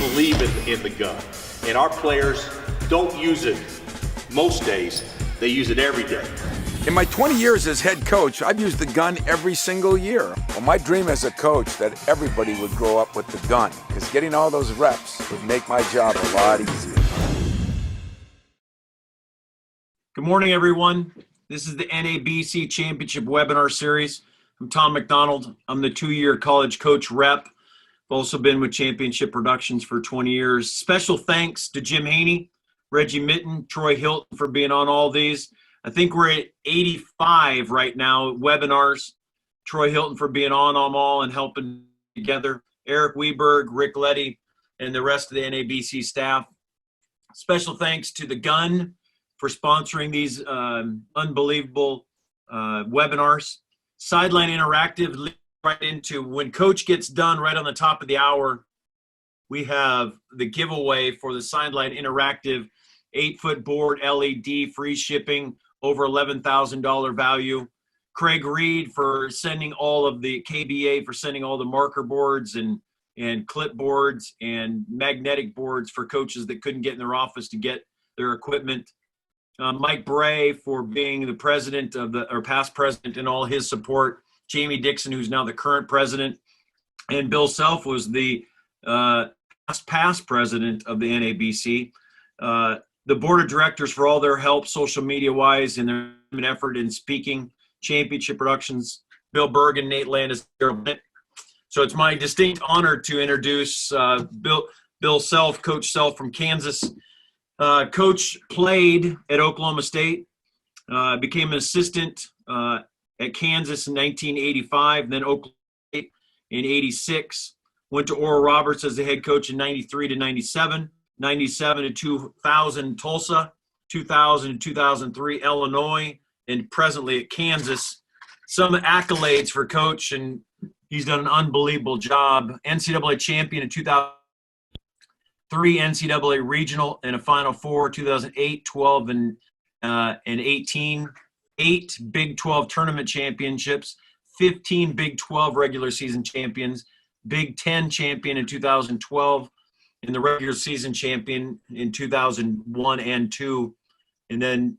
believe in the gun. And our players don't use it most days. They use it every day. In my 20 years as head coach, I've used the gun every single year. Well, my dream as a coach that everybody would grow up with the gun, because getting all those reps would make my job a lot easier. Good morning, everyone. This is the NABC Championship Webinar Series. I'm Tom McDonald. I'm the 2-year college coach rep. I've also been with Championship Productions for 20 years. Special thanks to Jim Haney, Reggie Mitten, Troy Hilton for being on all these. I think we're at 85 right now webinars. Troy Hilton for being on them all and helping together. Eric Weberg, Rick Letty, and the rest of the NABC staff. Special thanks to The Gun for sponsoring these unbelievable webinars. Sideline Interactive leads right into when Coach gets done right on the top of the hour. We have the giveaway for the Sideline Interactive 8-foot board LED, free shipping, over $11,000 value. Craig Reed for sending all of the KBA, for sending all the marker boards and clipboards and magnetic boards for coaches that couldn't get in their office to get their equipment. Mike Bray for being the president of or past president and all his support. Jamie Dixon, who's now the current president. And Bill Self was the past president of the NABC. The board of directors for all their help social media wise and their effort in speaking. Championship Productions, Bill Berg and Nate Landis. So it's my distinct honor to introduce Bill Self, Coach Self from Kansas. Coach played at Oklahoma State, became an assistant at Kansas in 1985, then Oklahoma State in 86, went to Oral Roberts as the head coach in 93 to 97, 97 to 2000 Tulsa, 2000 to 2003 Illinois, and presently at Kansas. Some accolades for Coach, and he's done an unbelievable job. NCAA champion in 2000. 3 NCAA regional and a Final Four, 2008, 12, and 18. 8 Big 12 tournament championships, 15 Big 12 regular season champions, Big 10 champion in 2012, and the regular season champion in 2001 and 2, and then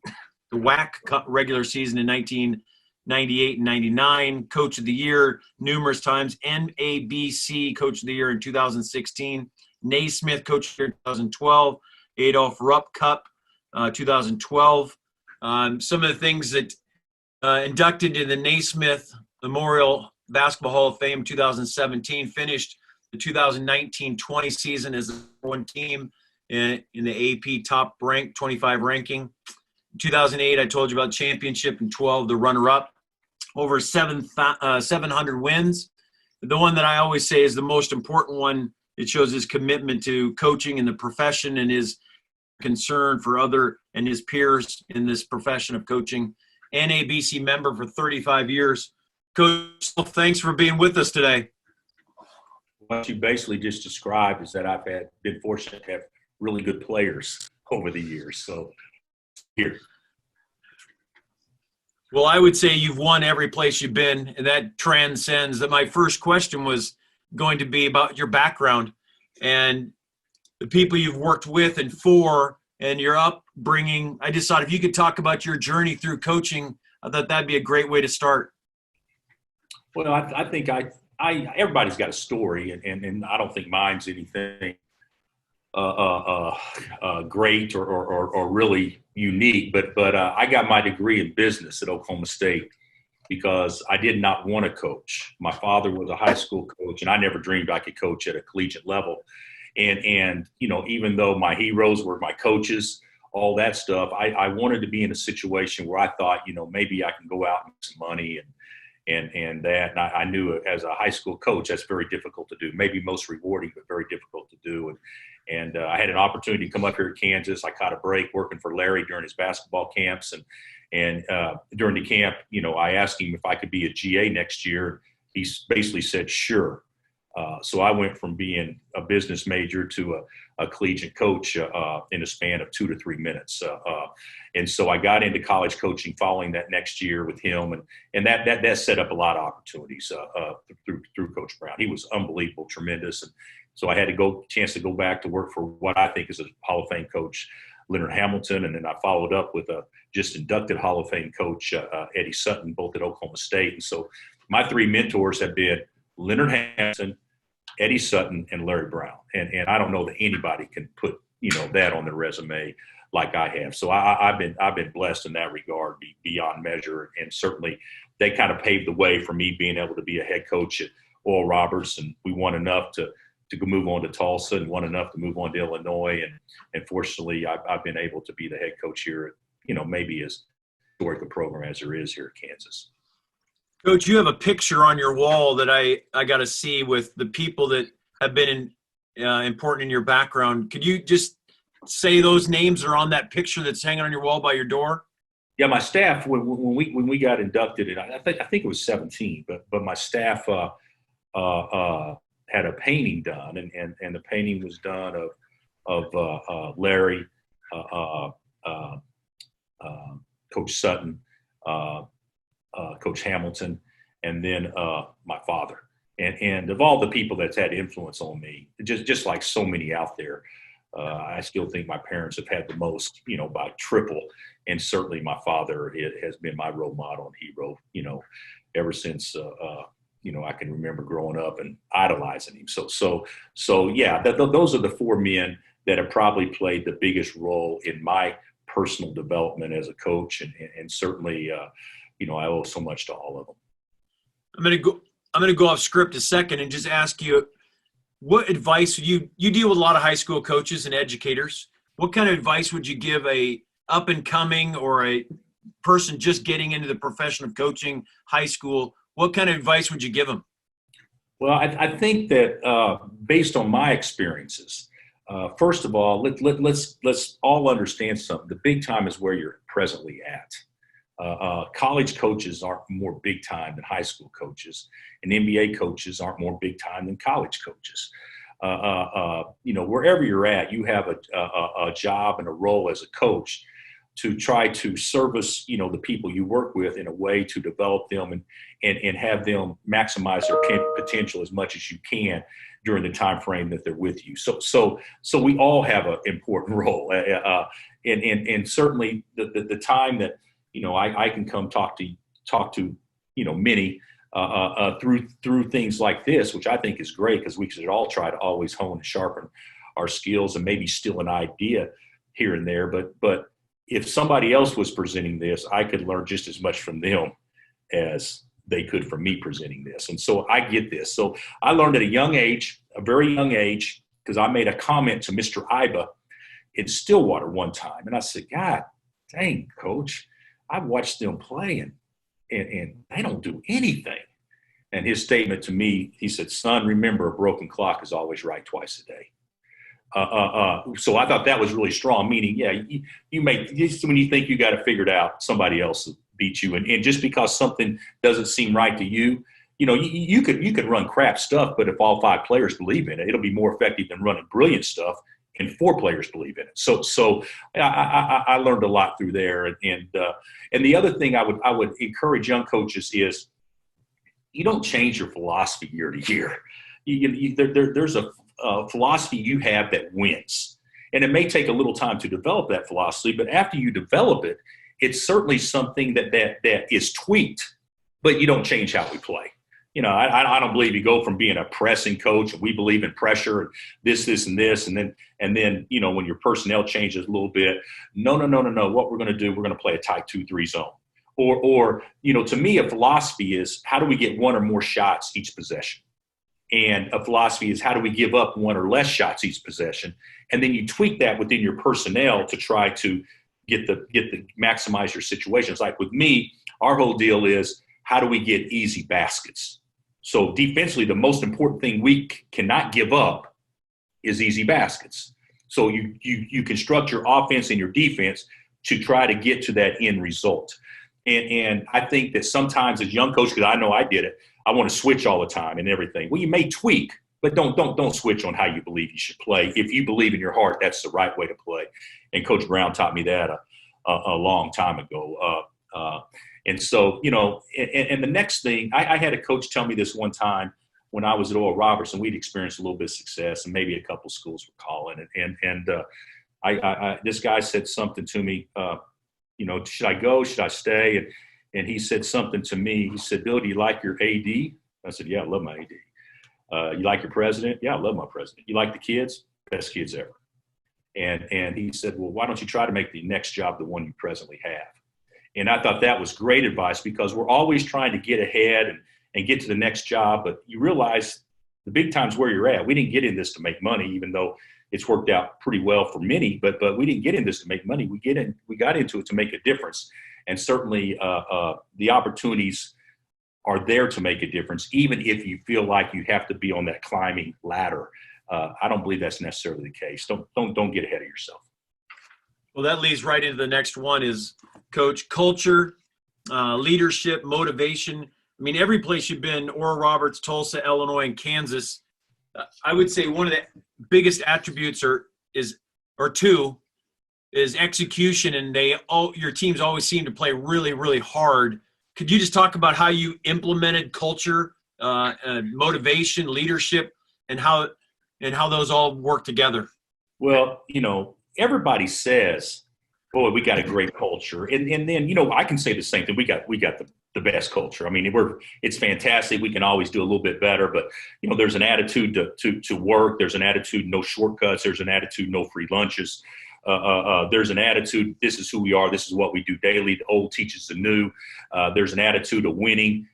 the WAC regular season in 1998 and 99. Coach of the Year numerous times, NABC Coach of the Year in 2016. Naismith Coach of the Year 2012, Adolph Rupp Cup 2012. Some of the things that inducted in the Naismith Memorial Basketball Hall of Fame 2017, finished the 2019-20 season as the number 1 team in the AP top rank 25 ranking. 2008, I told you about championship, and 12, the runner-up. Over 700 wins. The one that I always say is the most important one. It shows his commitment to coaching in the profession and his concern for other and his peers in this profession of coaching. NABC member for 35 years. Coach, thanks for being with us today. What you basically just described is that I've been fortunate to have really good players over the years. So here. Well, I would say you've won every place you've been, and that transcends that. My first question was going to be about your background and the people you've worked with and for, and your upbringing. I just thought if you could talk about your journey through coaching, I thought that'd be a great way to start. Well, I think everybody's got a story, and I don't think mine's anything great or really unique. But I got my degree in business at Oklahoma State because I did not want to coach. My father was a high school coach, and I never dreamed I could coach at a collegiate level. And you know, even though my heroes were my coaches, all that stuff, I wanted to be in a situation where I thought, you know, maybe I can go out and make some money and that. And I knew as a high school coach, that's very difficult to do. Maybe most rewarding, but very difficult to do. And I had an opportunity to come up here at Kansas. I caught a break working for Larry during his basketball camps. And during the camp, you know, I asked him if I could be a GA next year. He basically said, sure. So I went from being a business major to a collegiate coach in a span of 2 to 3 minutes. And so I got into college coaching following that next year with him. And that set up a lot of opportunities through Coach Brown. He was unbelievable, tremendous. And So I had a chance to go back to work for what I think is a Hall of Fame coach, Leonard Hamilton, and then I followed up with a just inducted Hall of Fame coach, Eddie Sutton, both at Oklahoma State. And so my three mentors have been Leonard Hamilton, Eddie Sutton, and Larry Brown. And I don't know that anybody can put, that on their resume like I have. So I've been blessed in that regard beyond measure. And certainly they kind of paved the way for me being able to be a head coach at Oral Roberts. And we won enough to move on to Tulsa and won enough to move on to Illinois. And fortunately, I've been able to be the head coach here at, maybe as historic a program as there is here at Kansas. Coach, you have a picture on your wall that I got to see with the people that have been important in your background. Could you just say those names are on that picture that's hanging on your wall by your door? Yeah, my staff when we got inducted, and I think it was 17, but my staff had a painting done, and the painting was done of Larry, Coach Sutton, Coach Hamilton, and then my father. And of all the people that's had influence on me, just like so many out there, I still think my parents have had the most, by triple. And certainly my father has been my role model and hero, ever since, I can remember growing up and idolizing him. So yeah, those are the four men that have probably played the biggest role in my personal development as a coach. And certainly, I owe so much to all of them. I'm going to go off script a second and just ask you, what advice you deal with a lot of high school coaches and educators. What kind of advice would you give a up and coming or a person just getting into the profession of coaching high school? What kind of advice would you give them? Well, I think that based on my experiences, first of all, let's all understand something. The big time is where you're presently at. College coaches aren't more big time than high school coaches, and NBA coaches aren't more big time than college coaches. Wherever you're at, you have a job and a role as a coach to try to service, the people you work with in a way to develop them and have them maximize their potential as much as you can during the time frame that they're with you. So we all have an important role, and certainly the time that I can come talk to many through things like this, which I think is great because we should all try to always hone and sharpen our skills and maybe steal an idea here and there. But if somebody else was presenting this, I could learn just as much from them as they could from me presenting this. And so I get this. So I learned at a very young age, because I made a comment to Mr. Iba in Stillwater one time. And I said, God dang, Coach, I've watched them play and they don't do anything. And his statement to me, he said, son, remember, a broken clock is always right twice a day. So I thought that was really strong, meaning, yeah, you when you think you got it figured out, somebody else will beat you. And just because something doesn't seem right to you, you could run crap stuff, but if all five players believe in it, it'll be more effective than running brilliant stuff and four players believe in it. So I learned a lot through there. And the other thing I would encourage young coaches is you don't change your philosophy year to year. There's a philosophy you have that wins. And it may take a little time to develop that philosophy, but after you develop it, it's certainly something that is tweaked, but you don't change how we play. I don't believe you go from being a pressing coach, and we believe in pressure, and this, and this, and then when your personnel changes a little bit, no. What we're going to do, we're going to play a tight 2-3 zone. Or to me, a philosophy is how do we get one or more shots each possession? And a philosophy is how do we give up one or less shots each possession? And then you tweak that within your personnel to try to get the maximize your situations. Like with me, our whole deal is how do we get easy baskets? So defensively, the most important thing we cannot give up is easy baskets. So you construct your offense and your defense to try to get to that end result. And I think that sometimes as young coach, because I know I did it, I want to switch all the time and everything. Well, you may tweak, but don't switch on how you believe you should play. If you believe in your heart, that's the right way to play. And Coach Brown taught me that a long time ago. And so, and the next thing, I had a coach tell me this one time, when I was at Oral Roberts, and we'd experienced a little bit of success, and maybe a couple schools were calling. This guy said something to me, should I go? Should I stay? And he said something to me. He said, Bill, do you like your AD? I said, yeah, I love my AD. You like your president? Yeah, I love my president. You like the kids? Best kids ever. And he said, well, why don't you try to make the next job the one you presently have? And I thought that was great advice, because we're always trying to get ahead and get to the next job. But you realize the big time's where you're at. We didn't get in this to make money, even though it's worked out pretty well for many, but we didn't get in this to make money. We got into it to make a difference. And certainly the opportunities are there to make a difference, even if you feel like you have to be on that climbing ladder. I don't believe that's necessarily the case. Don't get ahead of yourself. Well, that leads right into the next one is, Coach, culture, leadership, motivation. I mean, every place you've been, Oral Roberts, Tulsa, Illinois, and Kansas, I would say one of the biggest attributes is execution, and your teams always seem to play really, really hard. Could you just talk about how you implemented culture, motivation, leadership, and how those all work together? Well, everybody says, boy, we got a great culture. And then, I can say the same thing. We got the best culture. I mean, it's fantastic. We can always do a little bit better, but there's an attitude to work. There's an attitude, no shortcuts. There's an attitude, no free lunches. There's an attitude, this is who we are. This is what we do daily. The old teaches the new. There's an attitude of winning.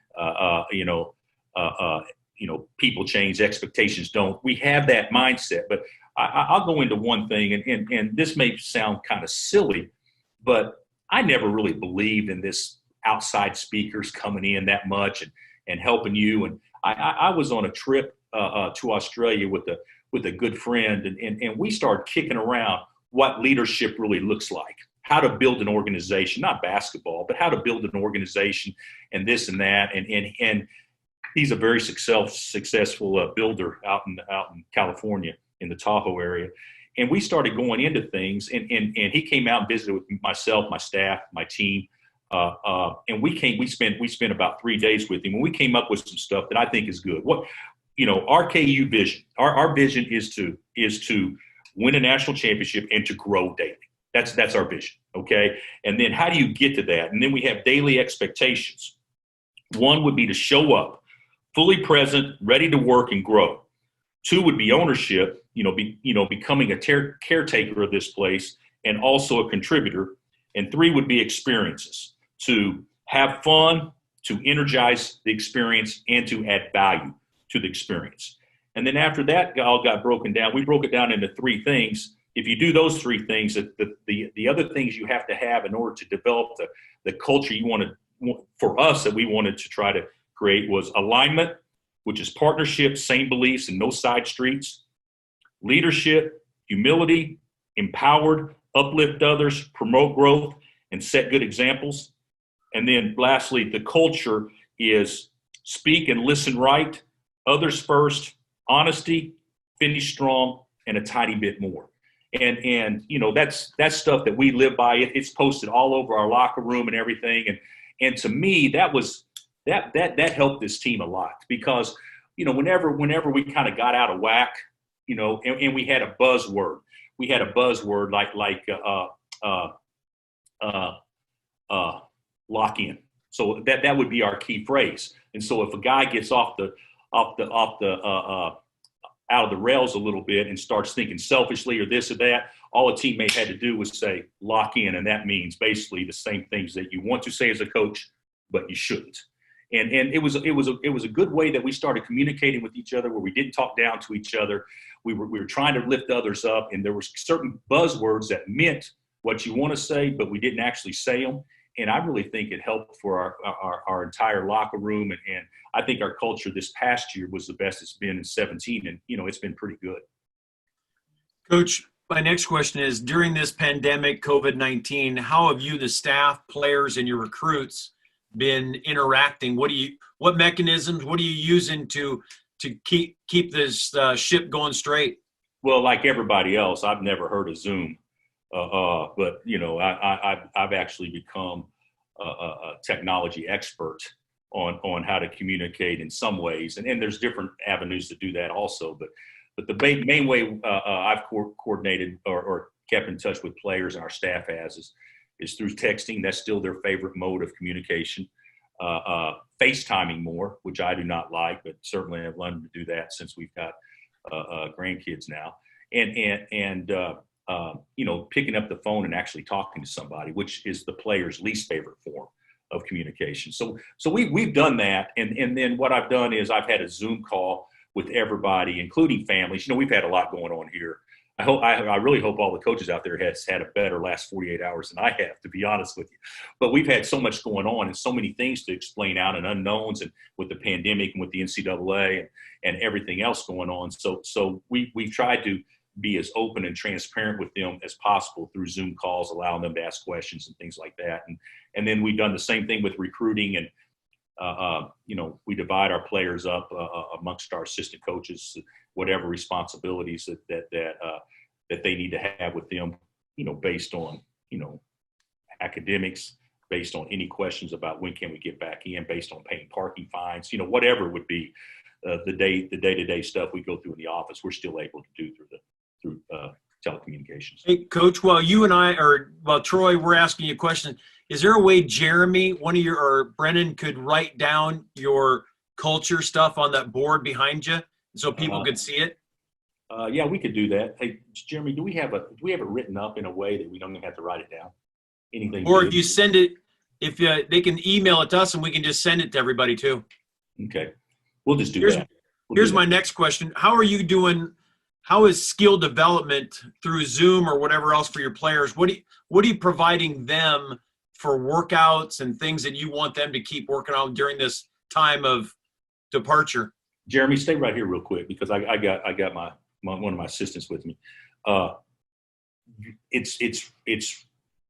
People change, expectations don't. We have that mindset, but I'll go into one thing, and this may sound kind of silly, but I never really believed in this outside speakers coming in that much and helping you. And I was on a trip to Australia with a good friend, and we started kicking around what leadership really looks like, how to build an organization, not basketball, but how to build an organization and this and that. And he's a very successful builder out in California, in the Tahoe area. And we started going into things, and he came out and visited with myself, my staff, my team. And we spent about 3 days with him, and we came up with some stuff that I think is good. Our KU vision, our vision is to win a national championship and to grow daily. That's our vision. Okay. And then how do you get to that? And then we have daily expectations. One would be to show up fully present, ready to work and grow. 2 would be ownership, becoming a caretaker of this place and also a contributor. And 3 would be experiences, to have fun, to energize the experience, and to add value to the experience. And then after that all got broken down, we broke it down into 3 things. If you do those 3 things, the other things you have to have in order to develop the culture for us that we wanted to try to create was alignment, which is partnership, same beliefs, and no side streets. Leadership, humility, empowered, uplift others, promote growth, and set good examples. And then lastly, the culture is speak and listen right, others first, honesty, finish strong, and a tiny bit more. And that's stuff that we live by. It's posted all over our locker room and everything. And to me, that helped this team a lot, because whenever we kind of got out of whack, and we had a buzzword. We had a buzzword like lock in. So that would be our key phrase. And so if a guy gets out of the rails a little bit and starts thinking selfishly or this or that, all a teammate had to do was say lock in, and that means basically the same things that you want to say as a coach, but you shouldn't. And it was a good way that we started communicating with each other, where we didn't talk down to each other. We were trying to lift others up, and there were certain buzzwords that meant what you want to say, but we didn't actually say them. And I really think it helped for our entire locker room. And I think our culture this past year was the best it's been in 17. And, it's been pretty good. Coach, my next question is, during this pandemic, COVID-19, how have you, the staff, players, and your recruits been interacting? What mechanisms, what are you using to keep this ship going straight? Well, like everybody else, I've never heard of Zoom. But I've actually become a technology expert on how to communicate in some ways, and there's different avenues to do that also. But the main way I've coordinated or kept in touch with players and our staff is through texting. That's still their favorite mode of communication. FaceTiming more, which I do not like, but certainly I've learned to do that since we've got grandkids now. And picking up the phone and actually talking to somebody, which is the player's least favorite form of communication. So we've done that. And then what I've done is I've had a Zoom call with everybody, including families. We've had a lot going on here. I really hope all the coaches out there has had a better last 48 hours than I have, to be honest with you. But we've had so much going on and so many things to explain out and unknowns, and with the pandemic and with the NCAA and everything else going on. So we've tried to be as open and transparent with them as possible through Zoom calls, allowing them to ask questions and things like that. And then we've done the same thing with recruiting, and we divide our players up amongst our assistant coaches, whatever responsibilities that they need to have with them, based on, academics, based on any questions about when can we get back in, based on paying parking fines, whatever would be the day-to-day stuff we go through in the office, we're still able to do through telecommunications. Hey, Coach, while Troy, we're asking you a question. Is there a way Jeremy, or Brennan could write down your culture stuff on that board behind you so people could see it? Yeah, we could do that. Hey, Jeremy, do we have it written up in a way that we don't even have to write it down? Anything? Or if you send it, they can email it to us and we can just send it to everybody too. Okay. We'll just do that. Here's my next question. How are you doing? How is skill development through Zoom or whatever else for your players? What are you providing them for workouts and things that you want them to keep working on during this time of departure? Jeremy, stay right here real quick, because I got one of my assistants with me. It's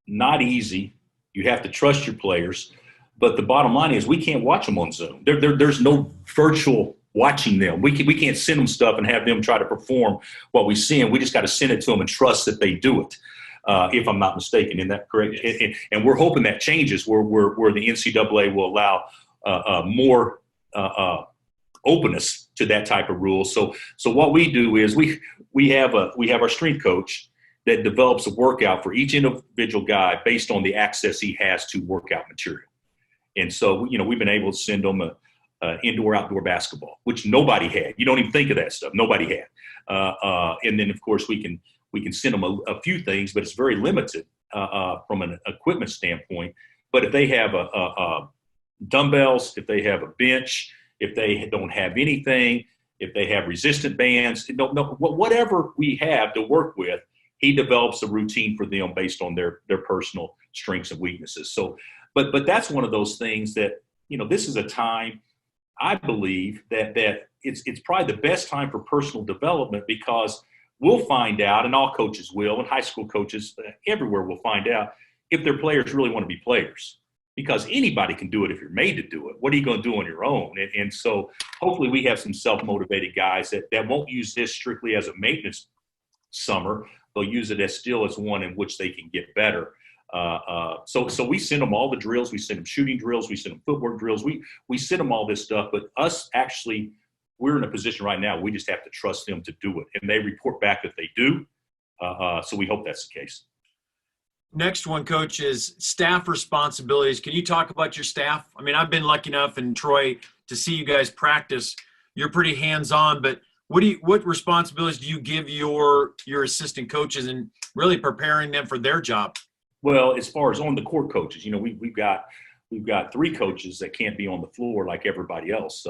not easy. You have to trust your players, but the bottom line is we can't watch them on Zoom. There's no virtual watching them. We can't send them stuff and have them try to perform what we see, and we just got to send it to them and trust that they do it. If I'm not mistaken, isn't that correct? Yes. And we're hoping that changes where the NCAA will allow more openness to that type of rule. So what we do is we have our strength coach that develops a workout for each individual guy based on the access he has to workout material. And so we've been able to send them a indoor-outdoor basketball, which nobody had. You don't even think of that stuff. Nobody had. And then, of course, we can send them a few things, but it's very limited from an equipment standpoint. But if they have a dumbbells, if they have a bench, if they don't have anything, if they have resistant bands, whatever we have to work with, he develops a routine for them based on their personal strengths and weaknesses. So, but that's one of those things that, this is a time, I believe that it's probably the best time for personal development, because we'll find out, and all coaches will, and high school coaches everywhere will find out if their players really want to be players, because anybody can do it if you're made to do it. What are you going to do on your own? And so hopefully we have some self-motivated guys that won't use this strictly as a maintenance summer. They'll use it as one in which they can get better. So we send them all the drills. We send them shooting drills. We send them footwork drills. We send them all this stuff, but we're in a position right now, we just have to trust them to do it. And they report back that they do. So we hope that's the case. Next one, Coach, is staff responsibilities. Can you talk about your staff? I mean, I've been lucky enough, and Troy, to see you guys practice. You're pretty hands-on, but what responsibilities do you give your assistant coaches in really preparing them for their job? Well, as far as on the court coaches, we've got 3 coaches that can't be on the floor like everybody else.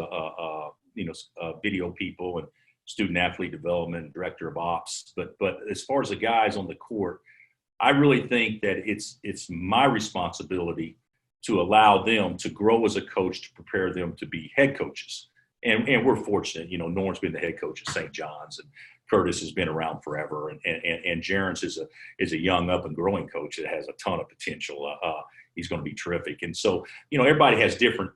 Video people and student athlete development, director of ops. But as far as the guys on the court, I really think that it's my responsibility to allow them to grow as a coach, to prepare them to be head coaches. And we're fortunate, Norman's been the head coach at St. John's, and Curtis has been around forever, and Jarens is a young up and growing coach that has a ton of potential. He's going to be terrific. And so, everybody has different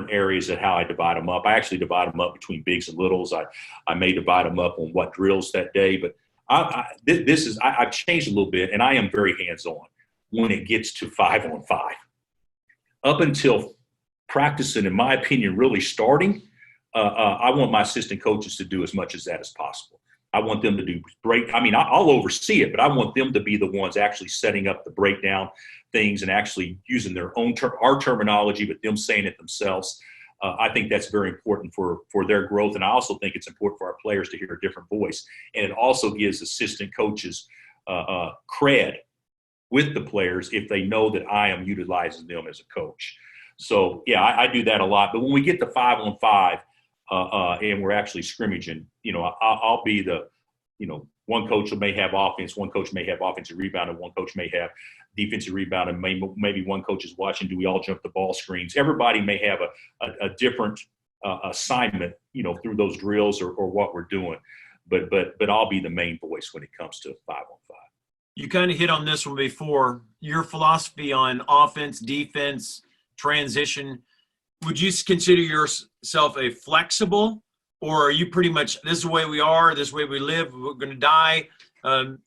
areas of how I divide them up. I actually divide them up between bigs and littles. I may divide them up on what drills that day, but I've changed a little bit, and I am very hands-on when it gets to 5-on-5. Up until practicing, in my opinion, really starting, I want my assistant coaches to do as much as that as possible. I want them to do break. I mean, I'll oversee it, but I want them to be the ones actually setting up the breakdown things and actually using their own our terminology, but them saying it themselves. I think that's very important for their growth. And I also think it's important for our players to hear a different voice. And it also gives assistant coaches cred with the players if they know that I am utilizing them as a coach. So, yeah, I do that a lot. But when we get to 5-on-5 and we're actually scrimmaging, I'll be the, one coach may have offense, one coach may have offensive rebound, and one coach may have defensive rebound, and maybe one coach is watching, do we all jump the ball screens? Everybody may have a different assignment, through those drills or what we're doing. But I'll be the main voice when it comes to 5-on-5. You kind of hit on this one before. Your philosophy on offense, defense, transition, would you consider yourself a flexible, or are you pretty much, this is the way we are, this is the way we live, we're going to die,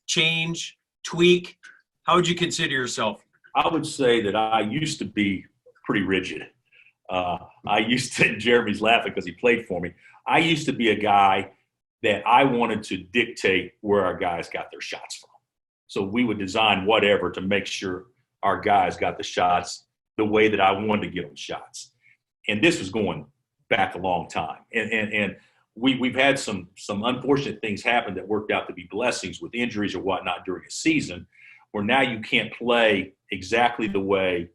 change, tweak? How would you consider yourself? I would say that I used to be pretty rigid. Jeremy's laughing because he played for me. I used to be a guy that I wanted to dictate where our guys got their shots from. So we would design whatever to make sure our guys got the shots the way that I wanted to get them shots. And this was going back a long time. And we've had some unfortunate things happen that worked out to be blessings with injuries or whatnot during a season, where now you can't play exactly the way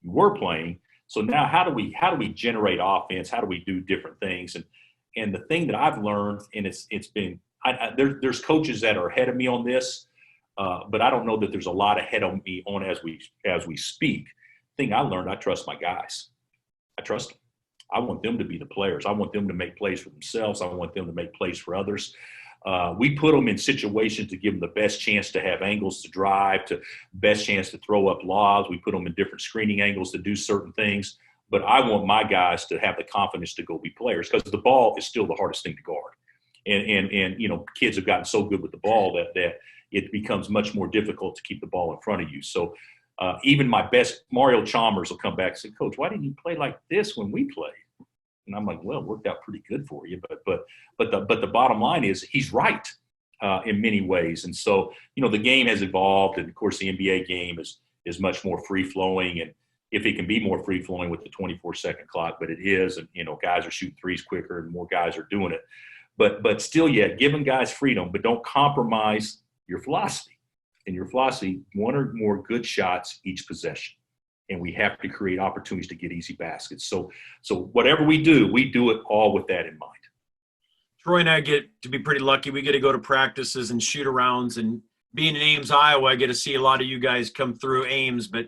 you were playing. So now how do we generate offense? How do we do different things? And the thing that I've learned, and it's been there's coaches that are ahead of me on this, but I don't know that there's a lot ahead of me on as we speak. Thing I learned, I trust my guys. I trust them. I want them to be the players. I want them to make plays for themselves. I want them to make plays for others. We put them in situations to give them the best chance to have angles to drive, to best chance to throw up lobs. We put them in different screening angles to do certain things. But I want my guys to have the confidence to go be players, because the ball is still the hardest thing to guard. And kids have gotten so good with the ball that it becomes much more difficult to keep the ball in front of you. So even my best Mario Chalmers will come back and say, Coach, why didn't you play like this when we played? And I'm like, well, it worked out pretty good for you. But the bottom line is he's right in many ways. And so, the game has evolved. And, of course, the NBA game is much more free-flowing. And if it can be more free-flowing with the 24-second clock, but it is. And, guys are shooting threes quicker and more guys are doing it. But still, giving guys freedom, but don't compromise your philosophy. And your philosophy, one or more good shots each possession. And we have to create opportunities to get easy baskets. So whatever we do it all with that in mind. Troy and I get to be pretty lucky. We get to go to practices and shoot arounds. And being in Ames, Iowa, I get to see a lot of you guys come through Ames. But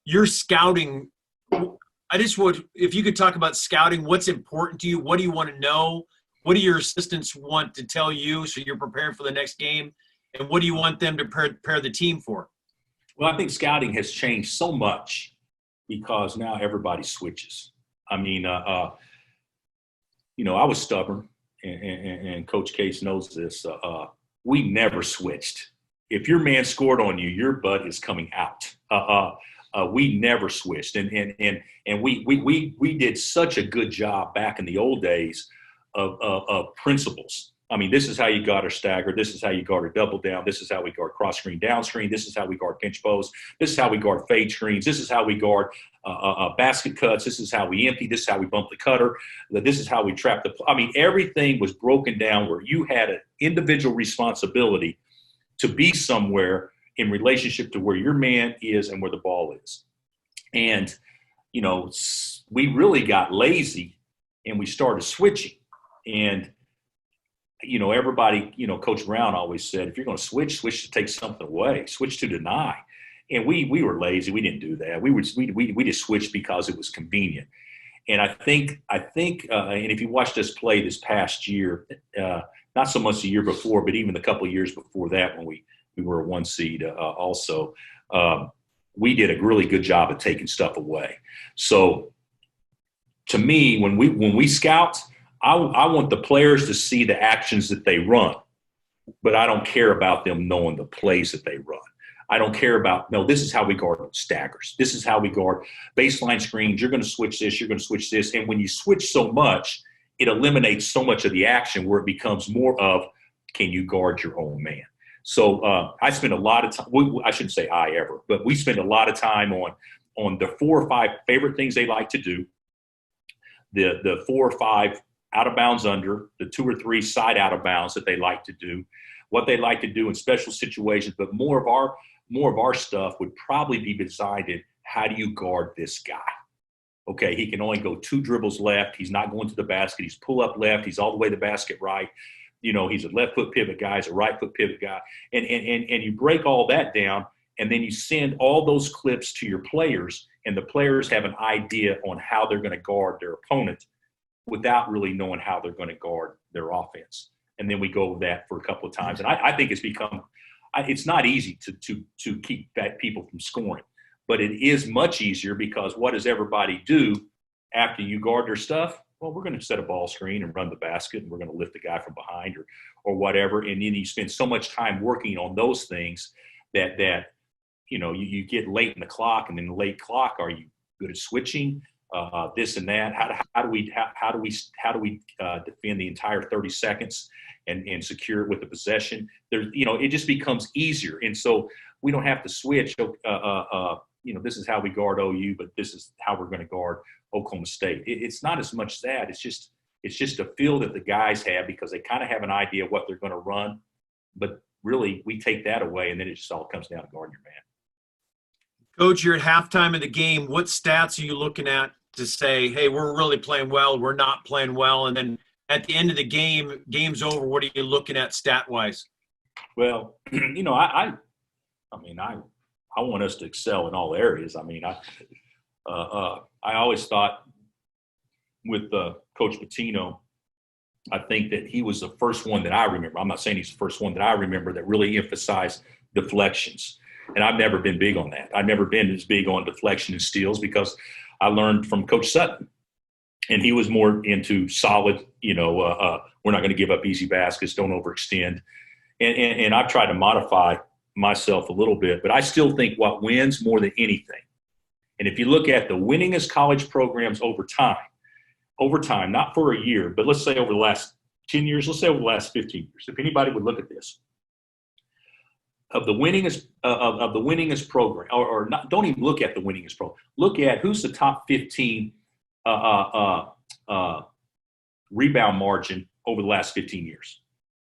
your scouting, if you could talk about scouting, what's important to you? What do you want to know? What do your assistants want to tell you so you're prepared for the next game? And what do you want them to prepare the team for? Well, I think scouting has changed so much because now everybody switches. I mean, I was stubborn, and Coach Case knows this. We never switched. If your man scored on you, your butt is coming out. We never switched, and we did such a good job back in the old days of principles. I mean, this is how you guard a stagger. This is how you guard a double down. This is how we guard cross screen, down screen. This is how we guard pinch post. This is how we guard fade screens. This is how we guard basket cuts. This is how we empty. This is how we bump the cutter. This is how we trap the – I mean, everything was broken down where you had an individual responsibility to be somewhere in relationship to where your man is and where the ball is. And, we really got lazy and we started switching. And – everybody, Coach Brown always said, if you're going to switch to take something away, switch to deny. And we were lazy. We didn't do that. We just switched because it was convenient. And I think, and if you watched us play this past year, not so much the year before, but even a couple of years before that, when we were a 1 seed also, we did a really good job of taking stuff away. So to me, when we scout, I want the players to see the actions that they run, but I don't care about them knowing the plays that they run. I don't care about, no, this is how we guard staggers. This is how we guard baseline screens. You're going to switch this. You're going to switch this. And when you switch so much, it eliminates so much of the action where it becomes more of, can you guard your own man? So I spend a lot of time, I shouldn't say I ever, but we spend a lot of time on the 4 or 5 favorite things they like to do, the 4 or 5 out of bounds under, the 2 or 3 side out of bounds that they like to do, what they like to do in special situations. But more of our stuff would probably be designed in, how do you guard this guy? Okay, he can only go 2 dribbles left. He's not going to the basket. He's pull up left. He's all the way to the basket right. He's a left foot pivot guy. He's a right foot pivot guy. And you break all that down, and then you send all those clips to your players, and the players have an idea on how they're going to guard their opponent without really knowing how they're going to guard their offense. And then we go over that for a couple of times. And I think it's not easy to keep people from scoring, but it is much easier, because what does everybody do after you guard their stuff? Well, we're going to set a ball screen and run the basket, and we're going to lift the guy from behind or whatever. And then you spend so much time working on those things that you get late in the clock, and in the late clock, are you good at switching this and that? How do we defend the entire 30 seconds and secure it with the possession? It just becomes easier, and so we don't have to switch. This is how we guard OU, but this is how we're going to guard Oklahoma State. It's not as much that. It's just a feel that the guys have, because they kind of have an idea of what they're going to run. But really, we take that away, and then it just all comes down to guarding your man. Coach, you're at halftime of the game. What stats are you looking at to say, hey, we're really playing well, we're not playing well? And then at the end of the game, game's over, what are you looking at stat-wise? Well, I want us to excel in all areas. I always thought with Coach Pitino, I think that he was the first one that I remember. I'm not saying he's the first one that I remember that really emphasized deflections. And I've never been big on that. I've never been as big on deflection and steals, because I learned from Coach Sutton. And he was more into solid, we're not going to give up easy baskets, don't overextend. And I've tried to modify myself a little bit, but I still think what wins more than anything. And if you look at the winningest college programs over time, not for a year, but let's say over the last 10 years, let's say over the last 15 years, if anybody would look at this, of the winningest program, or not, don't even look at the winningest program. Look at who's the top 15 rebound margin over the last 15 years.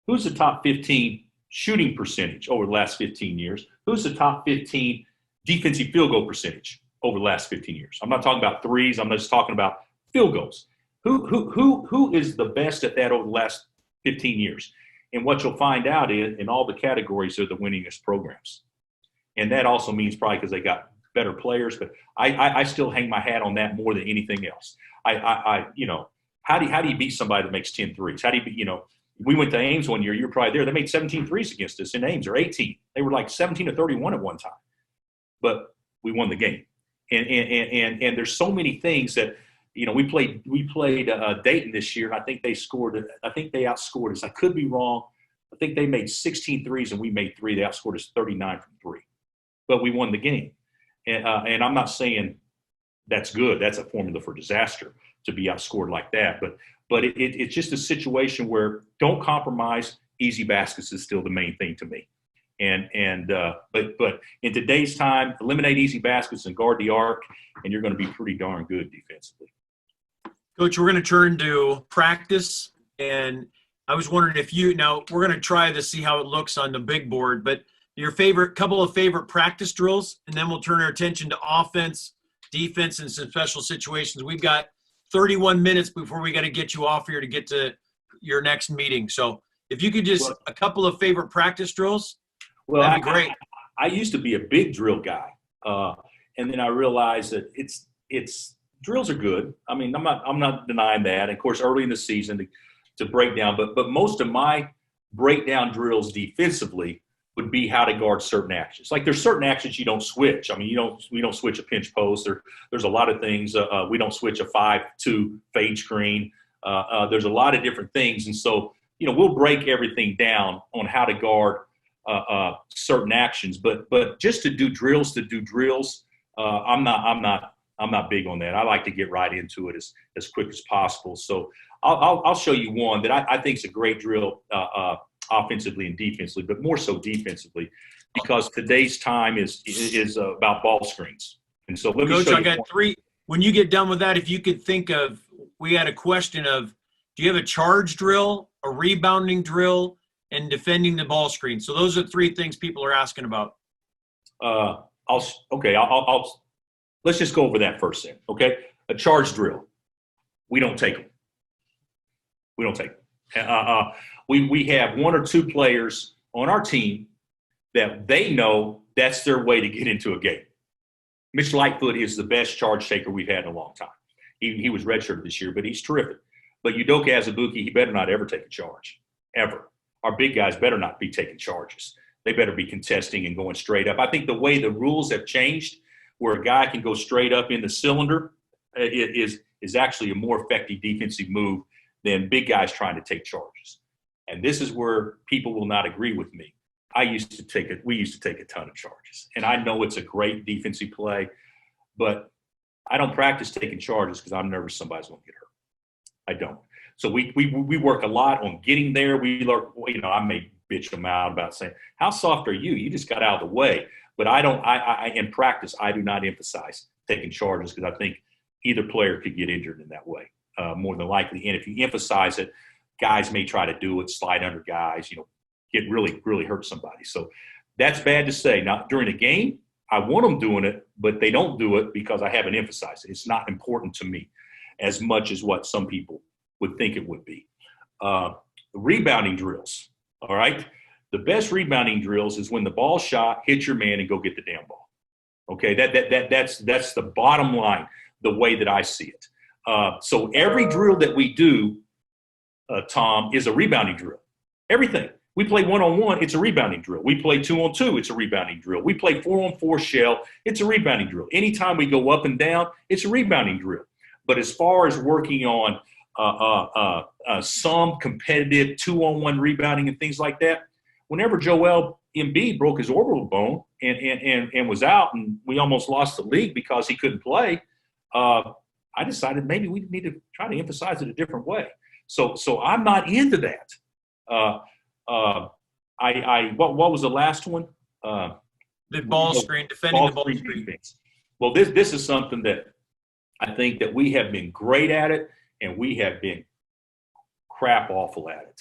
Who's the top 15 shooting percentage over the last 15 years? Who's the top 15 defensive field goal percentage over the last 15 years? I'm not talking about threes. I'm just talking about field goals. Who is the best at that over the last 15 years? And what you'll find out is, in all the categories, are the winningest programs. And that also means probably because they got better players. But I still hang my hat on that more than anything else. How do you beat somebody that makes 10 threes? How do you beat, we went to Ames one year. You were probably there. They made 17 threes against us in Ames, or 18. They were like 17 to 31 at one time. But we won the game. And there's so many things that, we played Dayton this year, and I think they outscored us. I could be wrong. I think they made 16 threes and we made 3. They outscored us 39 from 3. But we won the game. And I'm not saying that's good. That's a formula for disaster, to be outscored like that. But it's just a situation where don't compromise. Easy baskets is still the main thing to me. But in today's time, eliminate easy baskets and guard the arc, and you're going to be pretty darn good defensively. Coach, we're going to turn to practice, and I was wondering if now we're going to try to see how it looks on the big board, but your couple of favorite practice drills, and then we'll turn our attention to offense, defense, and some special situations. We've got 31 minutes before we got to get you off here to get to your next meeting. So if you could a couple of favorite practice drills, that'd be great. I used to be a big drill guy, and then I realized that it's drills are good. I mean, I'm not denying that. And of course, early in the season to break down, but most of my breakdown drills defensively would be how to guard certain actions. Like there's certain actions you don't switch. I mean, we don't switch a pinch post. There's a lot of things. We don't switch a 5-2 fade screen. There's a lot of different things. And so, we'll break everything down on how to guard certain actions. But just to do drills, I'm not big on that. I like to get right into it as quick as possible. So I'll show you one that I think is a great drill offensively and defensively, but more so defensively, because today's time is about ball screens. And so let me Coach, show you I got one. three. When you get done with that, if you could think of, we had a question of, do you have a charge drill, a rebounding drill, and defending the ball screen? So those are three things people are asking about. Let's just go over that first thing. Okay. A charge drill. We don't take them. We have one or two players on our team that they know that's their way to get into a game. Mitch Lightfoot is the best charge taker we've had in a long time. He was redshirted this year, but he's terrific. But Udoka Azubuike, he better not ever take a charge, ever. Our big guys better not be taking charges. They better be contesting and going straight up. I think the way the rules have changed, where a guy can go straight up in the cylinder, is actually a more effective defensive move than big guys trying to take charges. And this is where people will not agree with me. We used to take a ton of charges. And I know it's a great defensive play, but I don't practice taking charges because I'm nervous somebody's going to get hurt. I don't. So we work a lot on getting there. We learn, I may bitch them out about saying, how soft are you? You just got out of the way. But in practice, I do not emphasize taking charges because I think either player could get injured in that way, more than likely. And if you emphasize it, guys may try to do it, slide under guys, get really, really hurt somebody. So that's bad to say. Now, during a game, I want them doing it, but they don't do it because I haven't emphasized it. It's not important to me as much as what some people would think it would be. Rebounding drills, all right? The best rebounding drills is when the ball shot, hit your man, and go get the damn ball. Okay, that's the bottom line, the way that I see it. So every drill that we do, Tom, is a rebounding drill. Everything. We play one-on-one, it's a rebounding drill. We play two-on-two, it's a rebounding drill. We play 4-on-4 shell, it's a rebounding drill. Anytime we go up and down, it's a rebounding drill. But as far as working on some competitive 2-on-1 rebounding and things like that, whenever Joel Embiid broke his orbital bone and was out, and we almost lost the league because he couldn't play, I decided maybe we need to try to emphasize it a different way. So I'm not into that. What was the last one? The ball screen, defending the ball screen. Defense. Well, this is something that I think that we have been great at it, and we have been crap awful at it.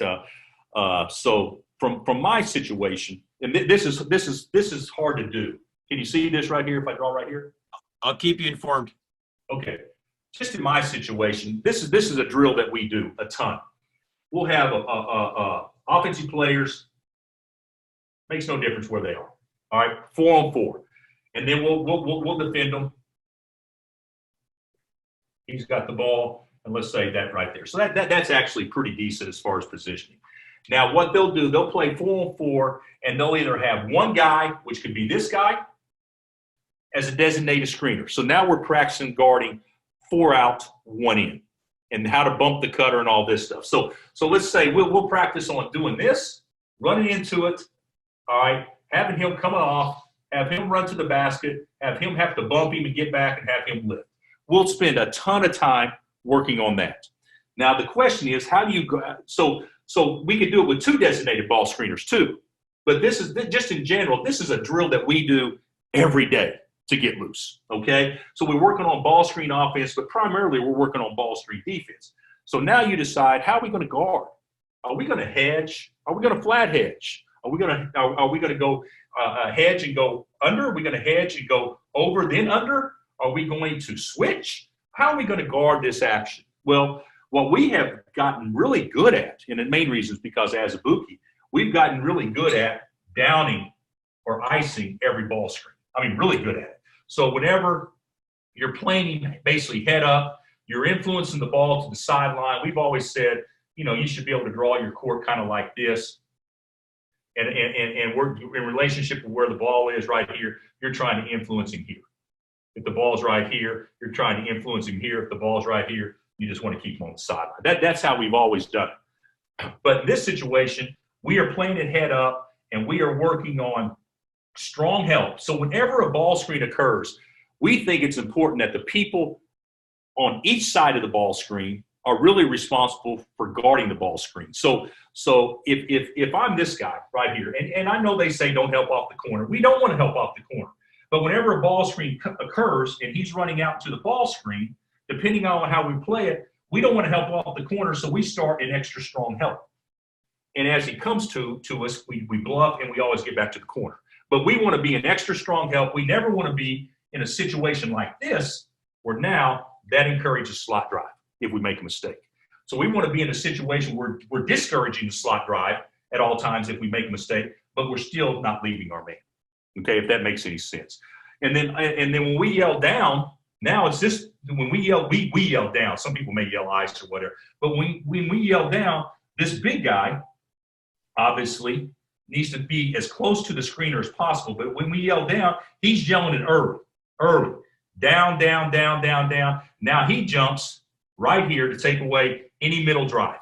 So from my situation, and this is hard to do. Can you see this right here? If I draw right here, I'll keep you informed. Okay. Just in my situation, this is a drill that we do a ton. We'll have offensive players. Makes no difference where they are. All right, 4-on-4, and then we'll defend them. He's got the ball, and let's say that right there. So that's actually pretty decent as far as positioning. Now, what they'll do, they'll play 4-on-4, and they'll either have one guy, which could be this guy, as a designated screener. So now we're practicing guarding 4 out, 1 in, and how to bump the cutter and all this stuff. So let's say we'll practice on doing this, running into it, all right, having him come off, have him run to the basket, have him have to bump him and get back and have him lift. We'll spend a ton of time working on that. Now, the question is, how do you go – so we could do it with 2 designated ball screeners too, but this is – just in general, this is a drill that we do every day to get loose, okay? So we're working on ball screen offense, but primarily we're working on ball screen defense. So now you decide, how are we going to guard? Are we going to hedge? Are we going to flat hedge? Are we going to go hedge and go under? Are we going to hedge and go over then under? Are we going to switch? How are we going to guard this action? Well, what we have gotten really good at, and the main reason is because Azubuike, we've gotten really good at downing or icing every ball screen. I mean, really good at it. So whenever you're playing basically head up, you're influencing the ball to the sideline. We've always said, you should be able to draw your court kind of like this. And we're in relationship with where the ball is right here, you're trying to influence him here. If the ball's right here, you're trying to influence him here. If the ball's right here, you just want to keep him on the sideline. That's how we've always done it. But in this situation, we are playing it head up, and we are working on strong help. So whenever a ball screen occurs, we think it's important that the people on each side of the ball screen are really responsible for guarding the ball screen. So if I'm this guy right here, and I know they say don't help off the corner. We don't want to help off the corner. But whenever a ball screen occurs and he's running out to the ball screen, depending on how we play it, we don't want to help off the corner, so we start an extra strong help. And as he comes to us, we bluff and we always get back to the corner. But we want to be an extra strong help. We never want to be in a situation like this where now that encourages slot drive if we make a mistake. So we want to be in a situation where we're discouraging the slot drive at all times if we make a mistake, but we're still not leaving our man. Okay, if that makes any sense. And then when we yell down, now it's this, when we yell down. Some people may yell ice or whatever. But when we yell down, this big guy obviously needs to be as close to the screener as possible. But when we yell down, he's yelling it early. Down, down, down, down, down. Now he jumps right here to take away any middle drive.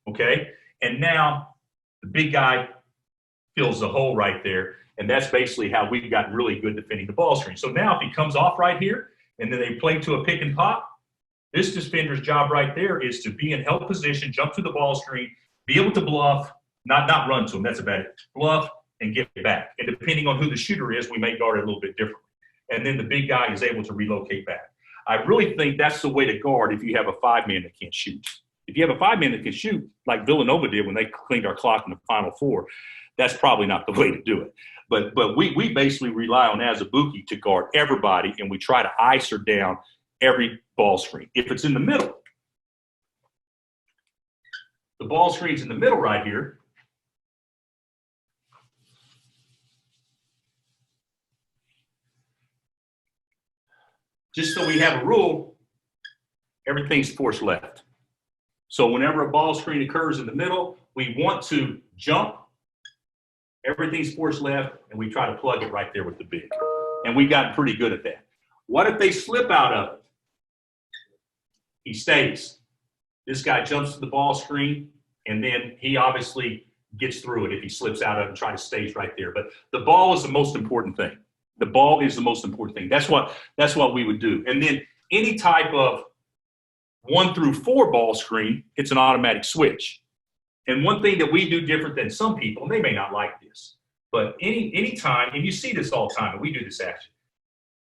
Okay? And now the big guy fills the hole right there. And that's basically how we've gotten really good defending the ball screen. So now if he comes off right here and then they play to a pick and pop, this defender's job right there is to be in help position, jump to the ball screen, be able to bluff, not run to him. That's about it. Bluff and get back. And depending on who the shooter is, we may guard it a little bit differently. And then the big guy is able to relocate back. I really think that's the way to guard if you have a 5-man that can't shoot. If you have a 5-man that can shoot, like Villanova did when they cleaned our clock in the Final Four, that's probably not the way to do it. But we basically rely on Azubuike to guard everybody, and we try to ice her down every ball screen. If it's in the middle, the ball screen's in the middle right here. Just so we have a rule, everything's forced left. So whenever a ball screen occurs in the middle, we want to jump. Everything's forced left, and we try to plug it right there with the big. And we've gotten pretty good at that. What if they slip out of it? He stays. This guy jumps to the ball screen, and then he obviously gets through it if he slips out of it and tries to stay right there. But the ball is the most important thing. The ball is the most important thing. That's what we would do. And then any type of 1 through 4 ball screen, it's an automatic switch. And one thing that we do different than some people, and they may not like this, but any time, and you see this all the time, and we do this actually,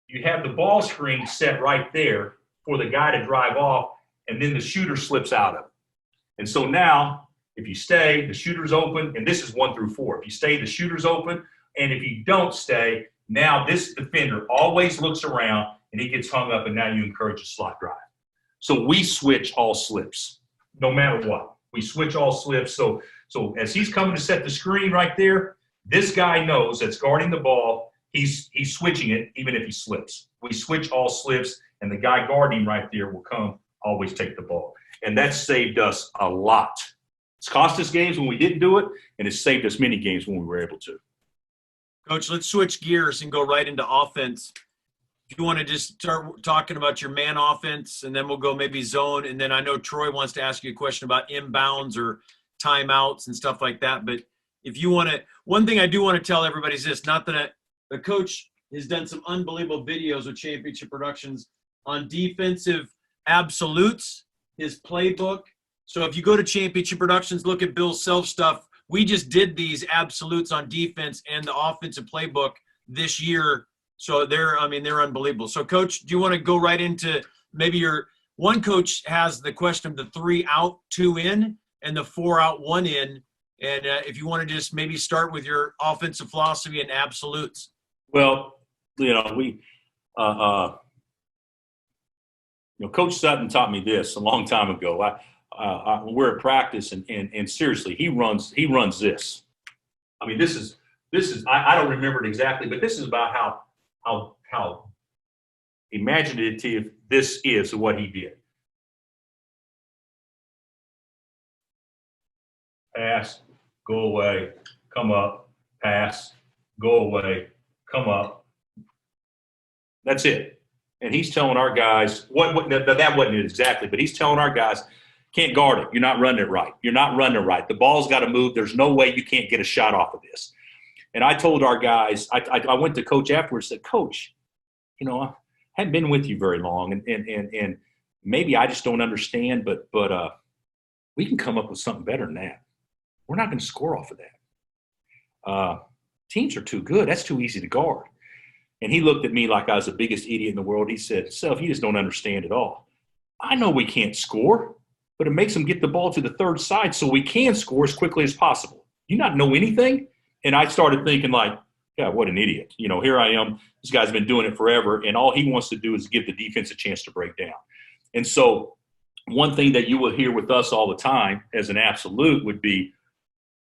you have the ball screen set right there for the guy to drive off, and then the shooter slips out of it. And so now, if you stay, the shooter's open, and this is 1 through 4. If you stay, the shooter's open, and if you don't stay, now this defender always looks around, and he gets hung up, and now you encourage a slot drive. So we switch all slips, no matter what. We switch all slips. So as he's coming to set the screen right there, this guy knows that's guarding the ball. He's switching it even if he slips. We switch all slips, and the guy guarding him right there will come, always take the ball. And that's saved us a lot. It's cost us games when we didn't do it, and it's saved us many games when we were able to. Coach, let's switch gears and go right into offense. If you want to just start talking about your man offense, and then we'll go maybe zone. And then I know Troy wants to ask you a question about inbounds or timeouts and stuff like that. But if you want to, one thing I do want to tell everybody is this, not that the coach has done some unbelievable videos with Championship Productions on defensive absolutes, his playbook. So if you go to Championship Productions, look at Bill's self stuff. We just did these absolutes on defense and the offensive playbook this year. So they're unbelievable. So Coach, do you want to go right into maybe your one coach has the question of the 3 out, 2 in and the 4 out, 1 in. And if you want to just maybe start with your offensive philosophy and absolutes. Well, Coach Sutton taught me this a long time ago. We're at practice, and seriously, he runs this. I mean, this is I don't remember it exactly, but this is about how imaginative this is of what he did. Pass, go away, come up, pass, go away, come up. That's it. And he's telling our guys, that wasn't it exactly, but he's telling our guys, Can't guard it. You're not running it right. You're not running it right. The ball's got to move. There's no way you can't get a shot off of this. And I told our guys, I went to Coach afterwards and said, Coach, you know, I haven't been with you very long, and maybe I just don't understand, but we can come up with something better than that. We're not going to score off of that. Teams are too good. That's too easy to guard. And he looked at me like I was the biggest idiot in the world. He said, Self, you just don't understand at all. I know we can't score, but it makes them get the ball to the third side so we can score as quickly as possible. You not know anything? And I started thinking like, yeah, what an idiot. You know, here I am. This guy's been doing it forever, and all he wants to do is give the defense a chance to break down. And so one thing that you will hear with us all the time as an absolute would be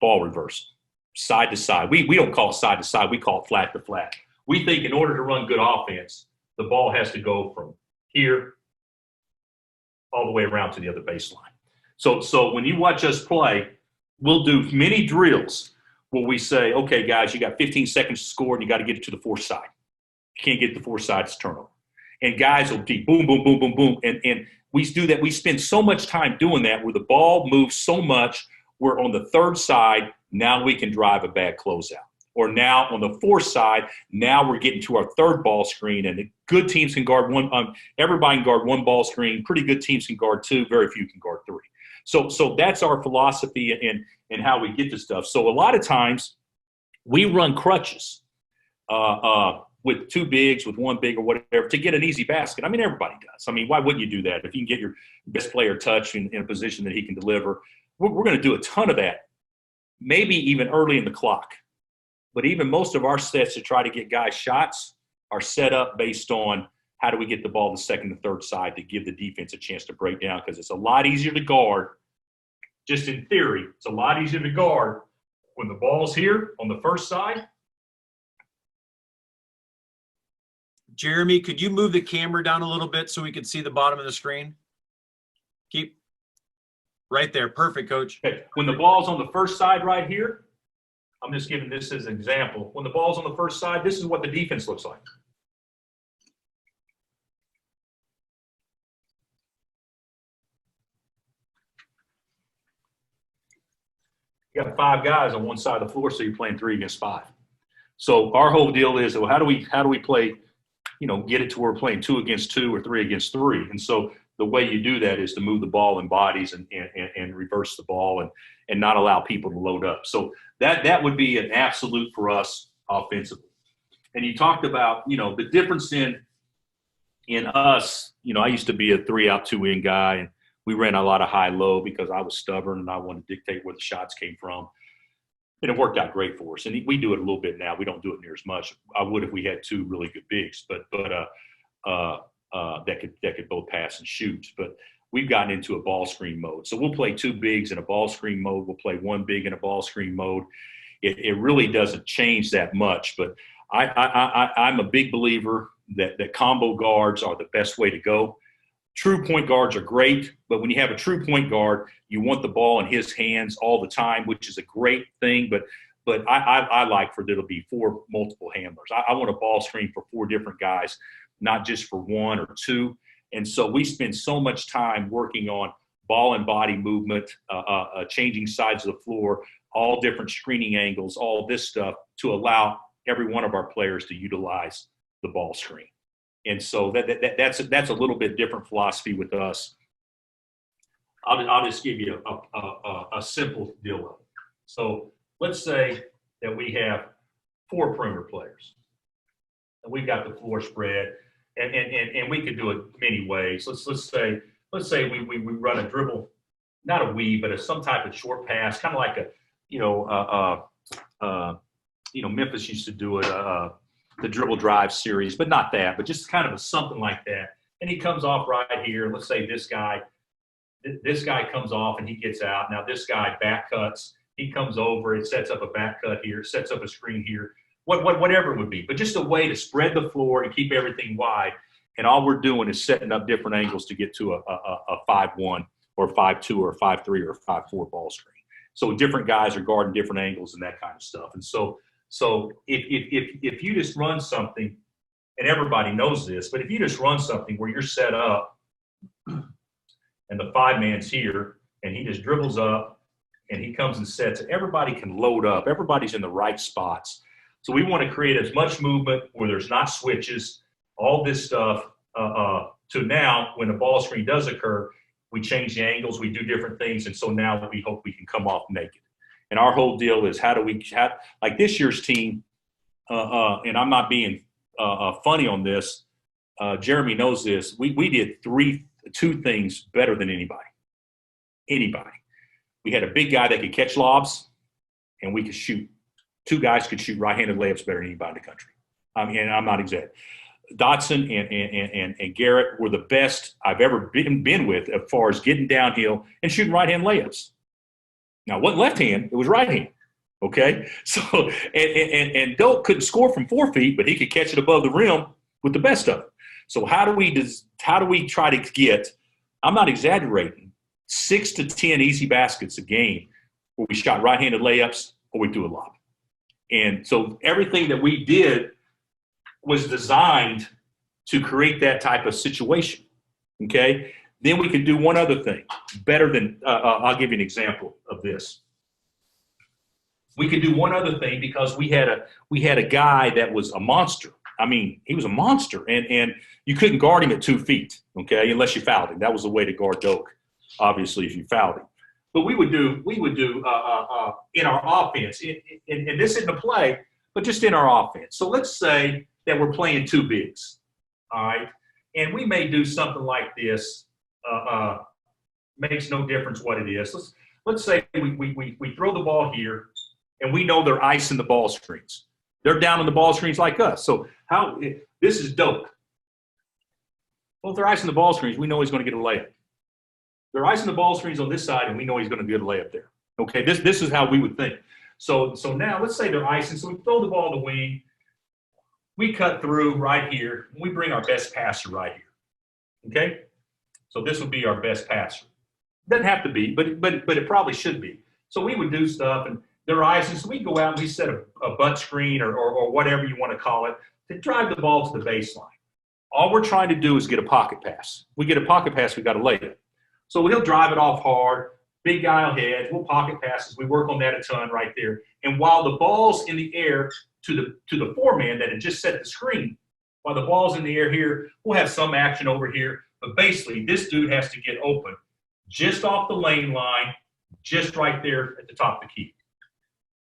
ball reversal, side to side. We don't call it side to side. We call it flat to flat. We think in order to run good offense, the ball has to go from here all the way around to the other baseline. So when you watch us play, we'll do many drills where we say, okay, guys, you got 15 seconds to score, and you got to get it to the fourth side. You can't get the fourth side, it's turnover. And guys will be boom, boom, boom, boom, boom. And we do that. We spend so much time doing that where the ball moves so much, we're on the third side, now we can drive a bad closeout. Or now on the fourth side, now we're getting to our third ball screen, and the good teams can guard one. Everybody can guard one ball screen. Pretty good teams can guard two. Very few can guard three. So that's our philosophy and how we get to stuff. So a lot of times we run crutches with two bigs, with one big or whatever, to get an easy basket. I mean, everybody does. I mean, why wouldn't you do that? If you can get your best player touch in a position that he can deliver, we're going to do a ton of that, maybe even early in the clock. But even most of our sets to try to get guys shots are set up based on how do we get the ball to the second and third side to give the defense a chance to break down, because it's a lot easier to guard. Just in theory, it's a lot easier to guard when the ball's here on the first side. Jeremy, could you move the camera down a little bit so we can see the bottom of the screen? Keep right there. Perfect, Coach. Okay. When the ball's on the first side right here, I'm just giving this as an example. When the ball's on the first side, this is what the defense looks like. You got 5 guys on one side of the floor, so you're playing 3 against 5. So our whole deal is, well, how do we play, you know, get it to where we're playing 2 against 2 or 3 against 3. And so the way you do that is to move the ball in bodies and reverse the ball and not allow people to load up. So that would be an absolute for us offensively. And you talked about, you know, the difference in us. You know, I used to be a 3-out, 2-in guy, and we ran a lot of high-low because I was stubborn and I wanted to dictate where the shots came from. And it worked out great for us. And we do it a little bit now. We don't do it near as much. I would if we had 2 really good bigs, but that could both pass and shoot. But we've gotten into a ball screen mode. So we'll play 2 bigs in a ball screen mode. We'll play 1 big in a ball screen mode. It really doesn't change that much. But I'm a big believer that combo guards are the best way to go. True point guards are great, but when you have a true point guard, you want the ball in his hands all the time, which is a great thing. But I like for there to be 4 multiple handlers. I want a ball screen for 4 different guys, not just for 1 or 2. And so we spend so much time working on ball and body movement, changing sides of the floor, all different screening angles, all this stuff to allow every one of our players to utilize the ball screen. And so that's a little bit different philosophy with us. I'll just give you a simple deal of it. So let's say that we have 4 perimeter players, and we've got the floor spread, and we could do it many ways. Let's say we run a dribble, not a weave, but some type of short pass, kind of like Memphis used to do it. The dribble drive series, but not that, but just kind of something like that. And he comes off right here. Let's say this guy comes off and he gets out. Now this guy back cuts. He comes over. It sets up a back cut here. Sets up a screen here. Whatever it would be, but just a way to spread the floor and keep everything wide. And all we're doing is setting up different angles to get to a 5-1 or 5-2 or 5-3 or 5-4 ball screen. So different guys are guarding different angles and that kind of stuff. And so if you just run something, and everybody knows this, but if you just run something where you're set up and the 5-man's here, and he just dribbles up, and he comes and sets it. Everybody can load up. Everybody's in the right spots. So we want to create as much movement where there's not switches, all this stuff, to now when the ball screen does occur, we change the angles, we do different things, and so now we hope we can come off naked. And our whole deal is how do we like this year's team, and I'm not being funny on this. Jeremy knows this. We did two things better than anybody. Anybody. We had a big guy that could catch lobs, and we could shoot. Two guys could shoot right-handed layups better than anybody in the country. I mean, and I'm not exaggerating. Dotson and Garrett were the best I've ever been with as far as getting downhill and shooting right-hand layups. Now, it wasn't left hand, it was right hand. Okay? So, and Doak couldn't score from 4 feet, but he could catch it above the rim with the best of it. So how do we try to get, I'm not exaggerating, 6 to 10 easy baskets a game where we shot right-handed layups or we do a lob. And so everything that we did was designed to create that type of situation, okay? Then we could do one other thing better than, I'll give you an example of this. We could do one other thing because we had a guy that was a monster. I mean, he was a monster, and you couldn't guard him at 2 feet, okay, unless you fouled him. That was the way to guard Doak, obviously, if you fouled him. But we would do in our offense, and this isn't a play, but just in our offense. So let's say that we're playing 2 bigs, all right? And we may do something like this. Makes no difference what it is. Let's say we throw the ball here, and we know they're icing the ball screens. They're down on the ball screens like us. So this is Doak. Well, if they're icing the ball screens, we know he's going to get a layup. They're icing the ball screens on this side, and we know he's going to get a layup there. Okay, this is how we would think. So now let's say they're icing. So we throw the ball in the wing. We cut through right here, and we bring our best passer right here. Okay, so this would be our best passer. Doesn't have to be, but it probably should be. So we would do stuff, and they're icing. So we go out and we set a butt screen or whatever you want to call it to drive the ball to the baseline. All we're trying to do is get a pocket pass. We get a pocket pass, we got a layup. So he'll drive it off hard. Big guy will hedge. We'll pocket passes. We work on that a ton right there. And while the ball's in the air to the 4-man that had just set the screen, while the ball's in the air here, we'll have some action over here. But basically, this dude has to get open just off the lane line, just right there at the top of the key.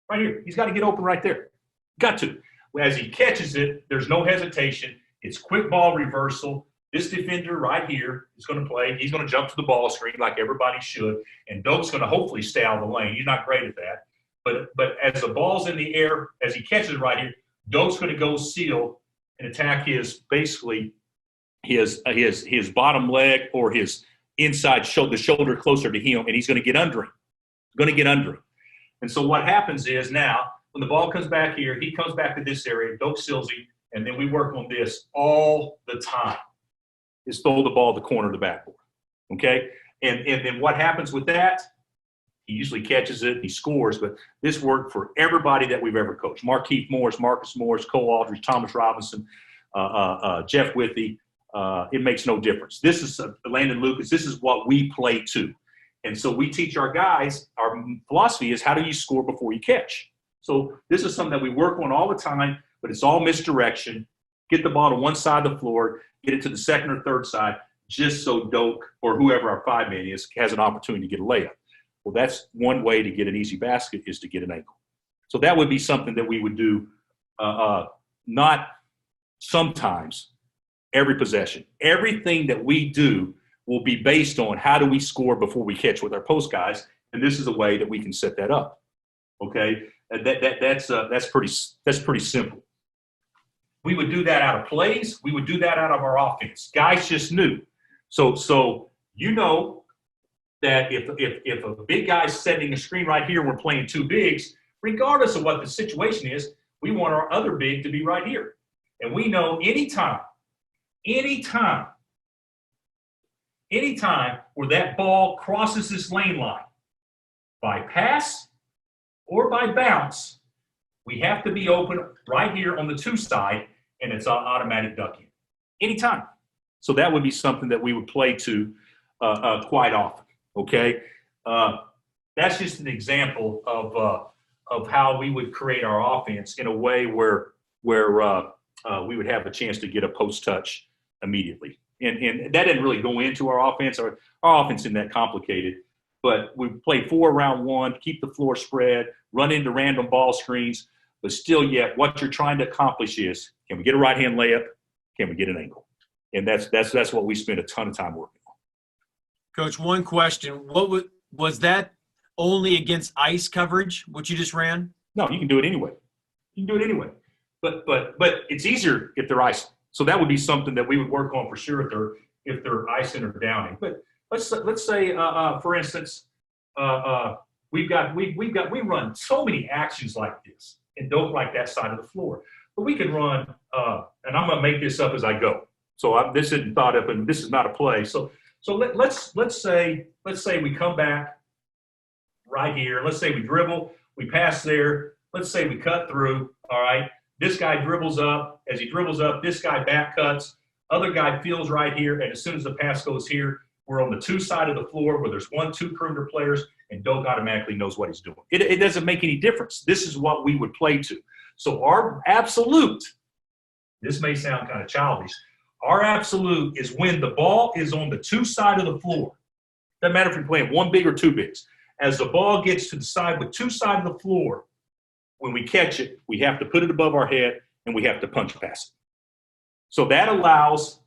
Right here. He's got to get open right there. Got to. As he catches it, there's no hesitation. It's quick ball reversal. This defender right here is going to play. He's going to jump to the ball screen like everybody should, and Doak's going to hopefully stay out of the lane. He's not great at that. But as the ball's in the air, as he catches it right here, Doak's going to go seal and attack his bottom leg or his inside shoulder, the shoulder closer to him, and he's going to get under him. Going to get under him. And so what happens is now when the ball comes back here, he comes back to this area, Doak seals him, and then we work on this all the time. Is throw the ball to the corner of the backboard, okay? And then what happens with that? He usually catches it, he scores, but this worked for everybody that we've ever coached. Markeith Morris, Marcus Morris, Cole Aldridge, Thomas Robinson, Jeff Withey. It makes no difference. This is Landon Lucas. This is what we play to. And so we teach our guys, our philosophy is how do you score before you catch? So this is something that we work on all the time, but it's all misdirection. Get the ball to one side of the floor, get it to the second or third side, just so Doak or whoever our 5-man is has an opportunity to get a layup. Well, that's one way to get an easy basket is to get an ankle. So that would be something that we would do not sometimes, every possession. Everything that we do will be based on how do we score before we catch with our post guys, and this is a way that we can set that up. Okay, that's pretty simple. We would do that out of plays. We would do that out of our offense. Guys just knew. So you know that if a big guy's setting a screen right here, we're playing 2 bigs, regardless of what the situation is, we want our other big to be right here. And we know anytime where that ball crosses this lane line, by pass or by bounce, we have to be open right here on the 2 side, and it's an automatic duck in. Anytime. So that would be something that we would play to. quite often. Okay, that's just an example of how we would create our offense in a way where we would have a chance to get a post touch immediately. And that didn't really go into our offense. Our offense isn't that complicated, but we play 4 around 1, keep the floor spread, run into random ball screens, but still yet what you're trying to accomplish is, can we get a right-hand layup? Can we get an angle? And that's what we spend a ton of time working on. Coach, one question. What was that only against ice coverage, what you just ran? No, you can do it anyway. You can do it anyway. But it's easier if they're icing. So that would be something that we would work on for sure if they're icing or downing. But let's say for instance, we run so many actions like this and don't like that side of the floor. But we can run, and I'm going to make this up as I go. So this isn't thought up, and this is not a play. So let's say we come back right here. Let's say we dribble, we pass there. Let's say we cut through. All right. This guy dribbles up. As he dribbles up, this guy back cuts. Other guy feels right here, and as soon as the pass goes here, we're on the 2 side of the floor where there's 1-2 perimeter players, and Doak automatically knows what he's doing. It doesn't make any difference. This is what we would play to. So our absolute, this may sound kind of childish, our absolute is when the ball is on the 2 side of the floor. Doesn't matter if you're playing 1 big or 2 bigs. As the ball gets to the side with 2 sides of the floor, when we catch it, we have to put it above our head and we have to punch pass it. So that allows,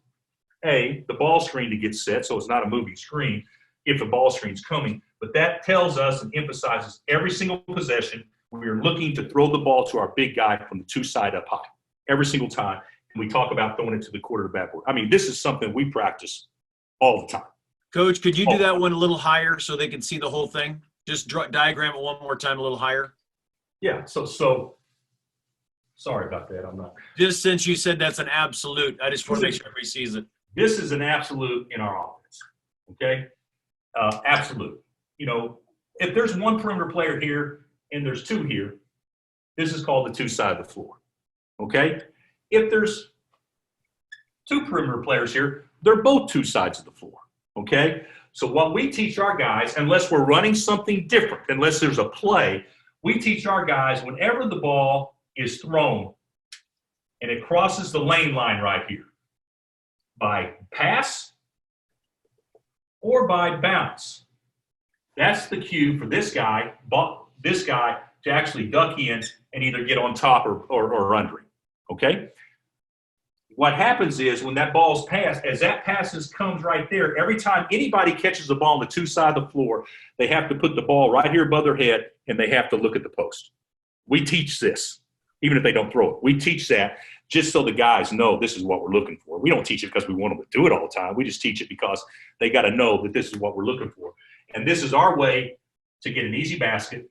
the ball screen to get set, so it's not a moving screen if the ball screen's coming. But that tells us and emphasizes every single possession we are looking to throw the ball to our big guy from the 2 side up high every single time. And we talk about throwing it to the quarter to backboard. I mean, this is something we practice all the time. Coach, could you do that one a little higher so they can see the whole thing? Just diagram it one more time a little higher. Yeah, so sorry about that. I'm not. Just since you said that's an absolute, I just want to make sure everybody sees it. This is an absolute in our offense, okay? Absolute. You know, if there's 1 perimeter player here and there's 2 here, this is called the 2 side of the floor, okay? If there's 2 perimeter players here, they're both 2 sides of the floor, okay? So what we teach our guys, unless we're running something different, unless there's a play, we teach our guys whenever the ball is thrown and it crosses the lane line right here, by pass or by bounce, that's the cue for this guy to actually duck in and either get on top or under him, okay? What happens is when that ball's passed, as that comes right there, every time anybody catches the ball on the 2 side of the floor, they have to put the ball right here above their head and they have to look at the post. We teach this, even if they don't throw it. We teach that just so the guys know this is what we're looking for. We don't teach it because we want them to do it all the time. We just teach it because they got to know that this is what we're looking for. And this is our way to get an easy basket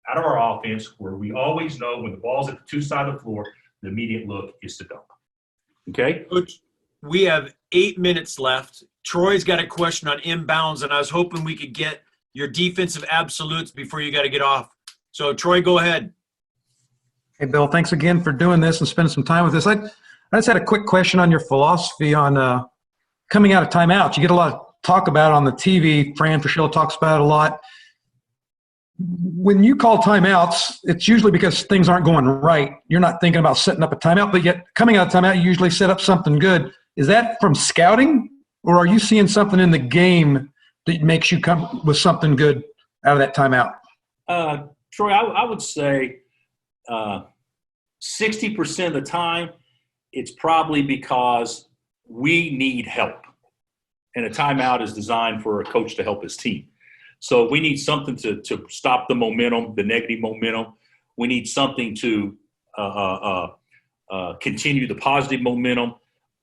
out of our offense where we always know when the ball's at the 2 side of the floor, the immediate look is to dunk. Okay. Coach, we have 8 minutes left. Troy's got a question on inbounds, and I was hoping we could get your defensive absolutes before you got to get off. So, Troy, go ahead. Hey, Bill, thanks again for doing this and spending some time with us. I just had a quick question on your philosophy on coming out of timeouts. You get a lot of talk about it on the TV. Fran Fraschilla talks about it a lot. When you call timeouts, it's usually because things aren't going right. You're not thinking about setting up a timeout, but yet coming out of timeout, you usually set up something good. Is that from scouting, or are you seeing something in the game that makes you come with something good out of that timeout? Troy, I would say 60% of the time, it's probably because we need help. And a timeout is designed for a coach to help his team. So we need something to stop the momentum, the negative momentum. We need something to continue the positive momentum.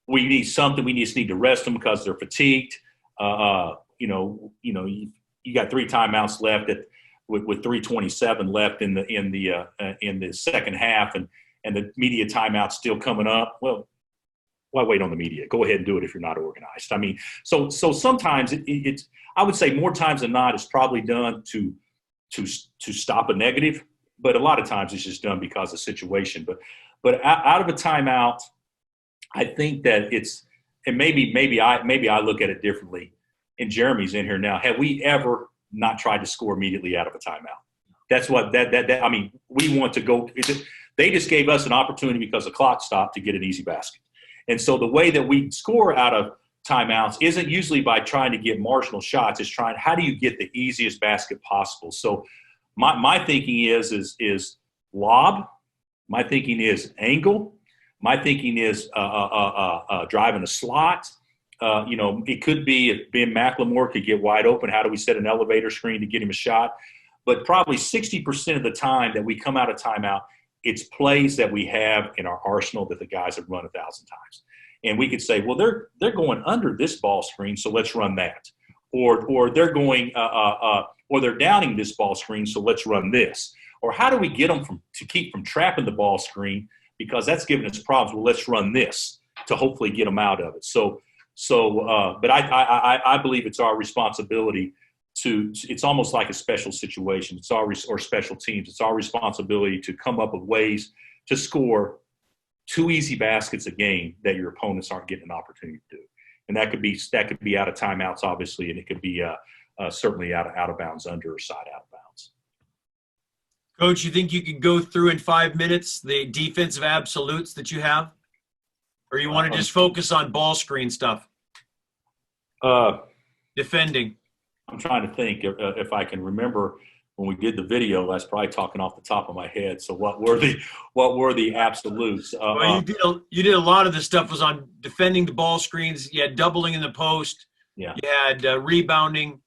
We need something. We just need to rest them because they're fatigued. You got 3 timeouts left with 3:27 left in the second half, and the media timeout's still coming up. Well, why wait on the media? Go ahead and do it if you're not organized. I mean, so sometimes it's I would say more times than not it's probably done to stop a negative, but a lot of times it's just done because of situation. But out of a timeout, I think that it's, and maybe I look at it differently. and Jeremy's in here now, have we ever not tried to score immediately out of a timeout? That's what that I mean, we want to go. They just gave us an opportunity because the clock stopped to get an easy basket. And so the way that we score out of timeouts isn't usually by trying to get marginal shots. It's trying, how do you get the easiest basket possible? So my thinking is lob. My thinking is angle. My thinking is driving a slot. It could be if Ben McLemore could get wide open, how do we set an elevator screen to get him a shot? But probably 60% of the time that we come out of timeout, it's plays that we have in our arsenal that the guys have run 1,000 times. And we could say, well, they're going under this ball screen, so let's run that. Or they're going or they're downing this ball screen, so let's run this. Or how do we get them to keep from trapping the ball screen, because that's giving us problems? Well, let's run this to hopefully get them out of it. But I believe it's our responsibility it's almost like a special situation. It's or special teams. It's our responsibility to come up with ways to score 2 easy baskets a game that your opponents aren't getting an opportunity to do. And that could be out of timeouts, obviously, and it could be certainly out of bounds under or side out of bounds. Coach, you think you could go through in 5 minutes the defensive absolutes that you have? Or you want to just focus on ball screen stuff? Defending. I'm trying to think if I can remember when we did the video. That's probably talking off the top of my head. So what were the absolutes? Well, you did a lot of the stuff was on defending the ball screens. You had doubling in the post. Yeah. You had rebounding.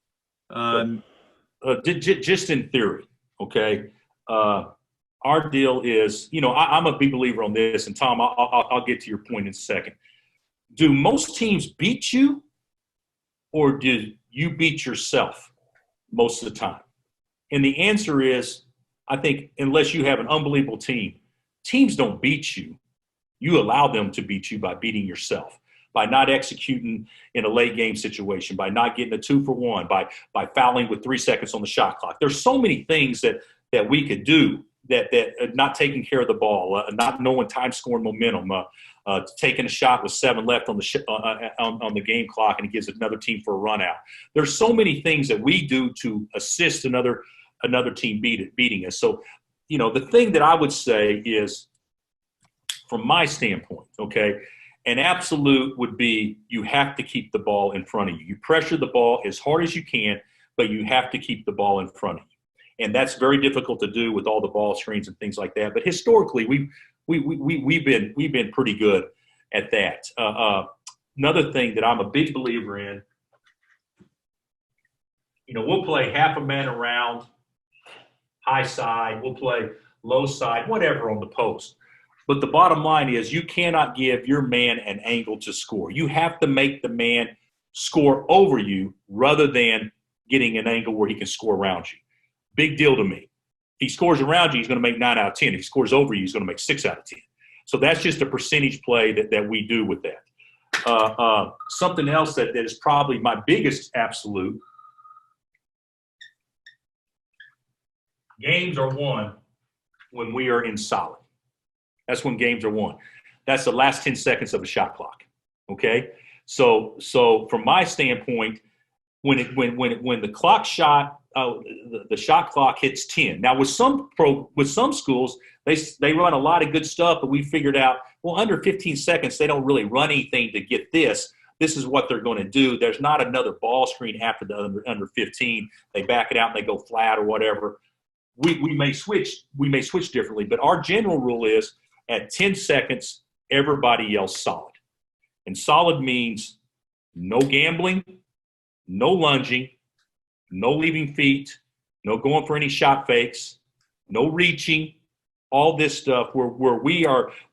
Just in theory, okay. Our deal is, I'm a big believer on this, and Tom, I'll get to your point in a second. Do most teams beat you, or do you beat yourself most of the time? And the answer is, I think, unless you have an unbelievable team, teams don't beat you. You allow them to beat you by beating yourself, by not executing in a late game situation, by not getting a 2-for-1, by fouling with 3 seconds on the shot clock. There's so many things that we could do that not taking care of the ball, not knowing time, scoring momentum, taking a shot with 7 left on the game clock, and it gives another team for a run out. There's so many things that we do to assist another team beating us. So, the thing that I would say is, from my standpoint, okay, an absolute would be you have to keep the ball in front of you. You pressure the ball as hard as you can, but you have to keep the ball in front of you. And that's very difficult to do with all the ball screens and things like that. But historically, we've been pretty good at that. Another thing that I'm a big believer in, we'll play half a man around, high side, we'll play low side, whatever on the post. But the bottom line is you cannot give your man an angle to score. You have to make the man score over you rather than getting an angle where he can score around you. Big deal to me. If he scores around you, he's going to make 9 out of 10. If he scores over you, he's going to make 6 out of 10. So that's just a percentage play that we do with that. Something else that is probably my biggest absolute, games are won when we are in solid. That's when games are won. That's the last 10 seconds of a shot clock, okay? So from my standpoint, when the clock shot, the shot clock hits 10. Now with some schools, they run a lot of good stuff, but we figured out, well, under 15 seconds, they don't really run anything to get this. This is what they're going to do. There's not another ball screen after the under 15. They back it out and they go flat or whatever. We may switch differently, but our general rule is at 10 seconds, everybody yells solid. And solid means no gambling, no lunging, no leaving feet, no going for any shot fakes, no reaching, all this stuff where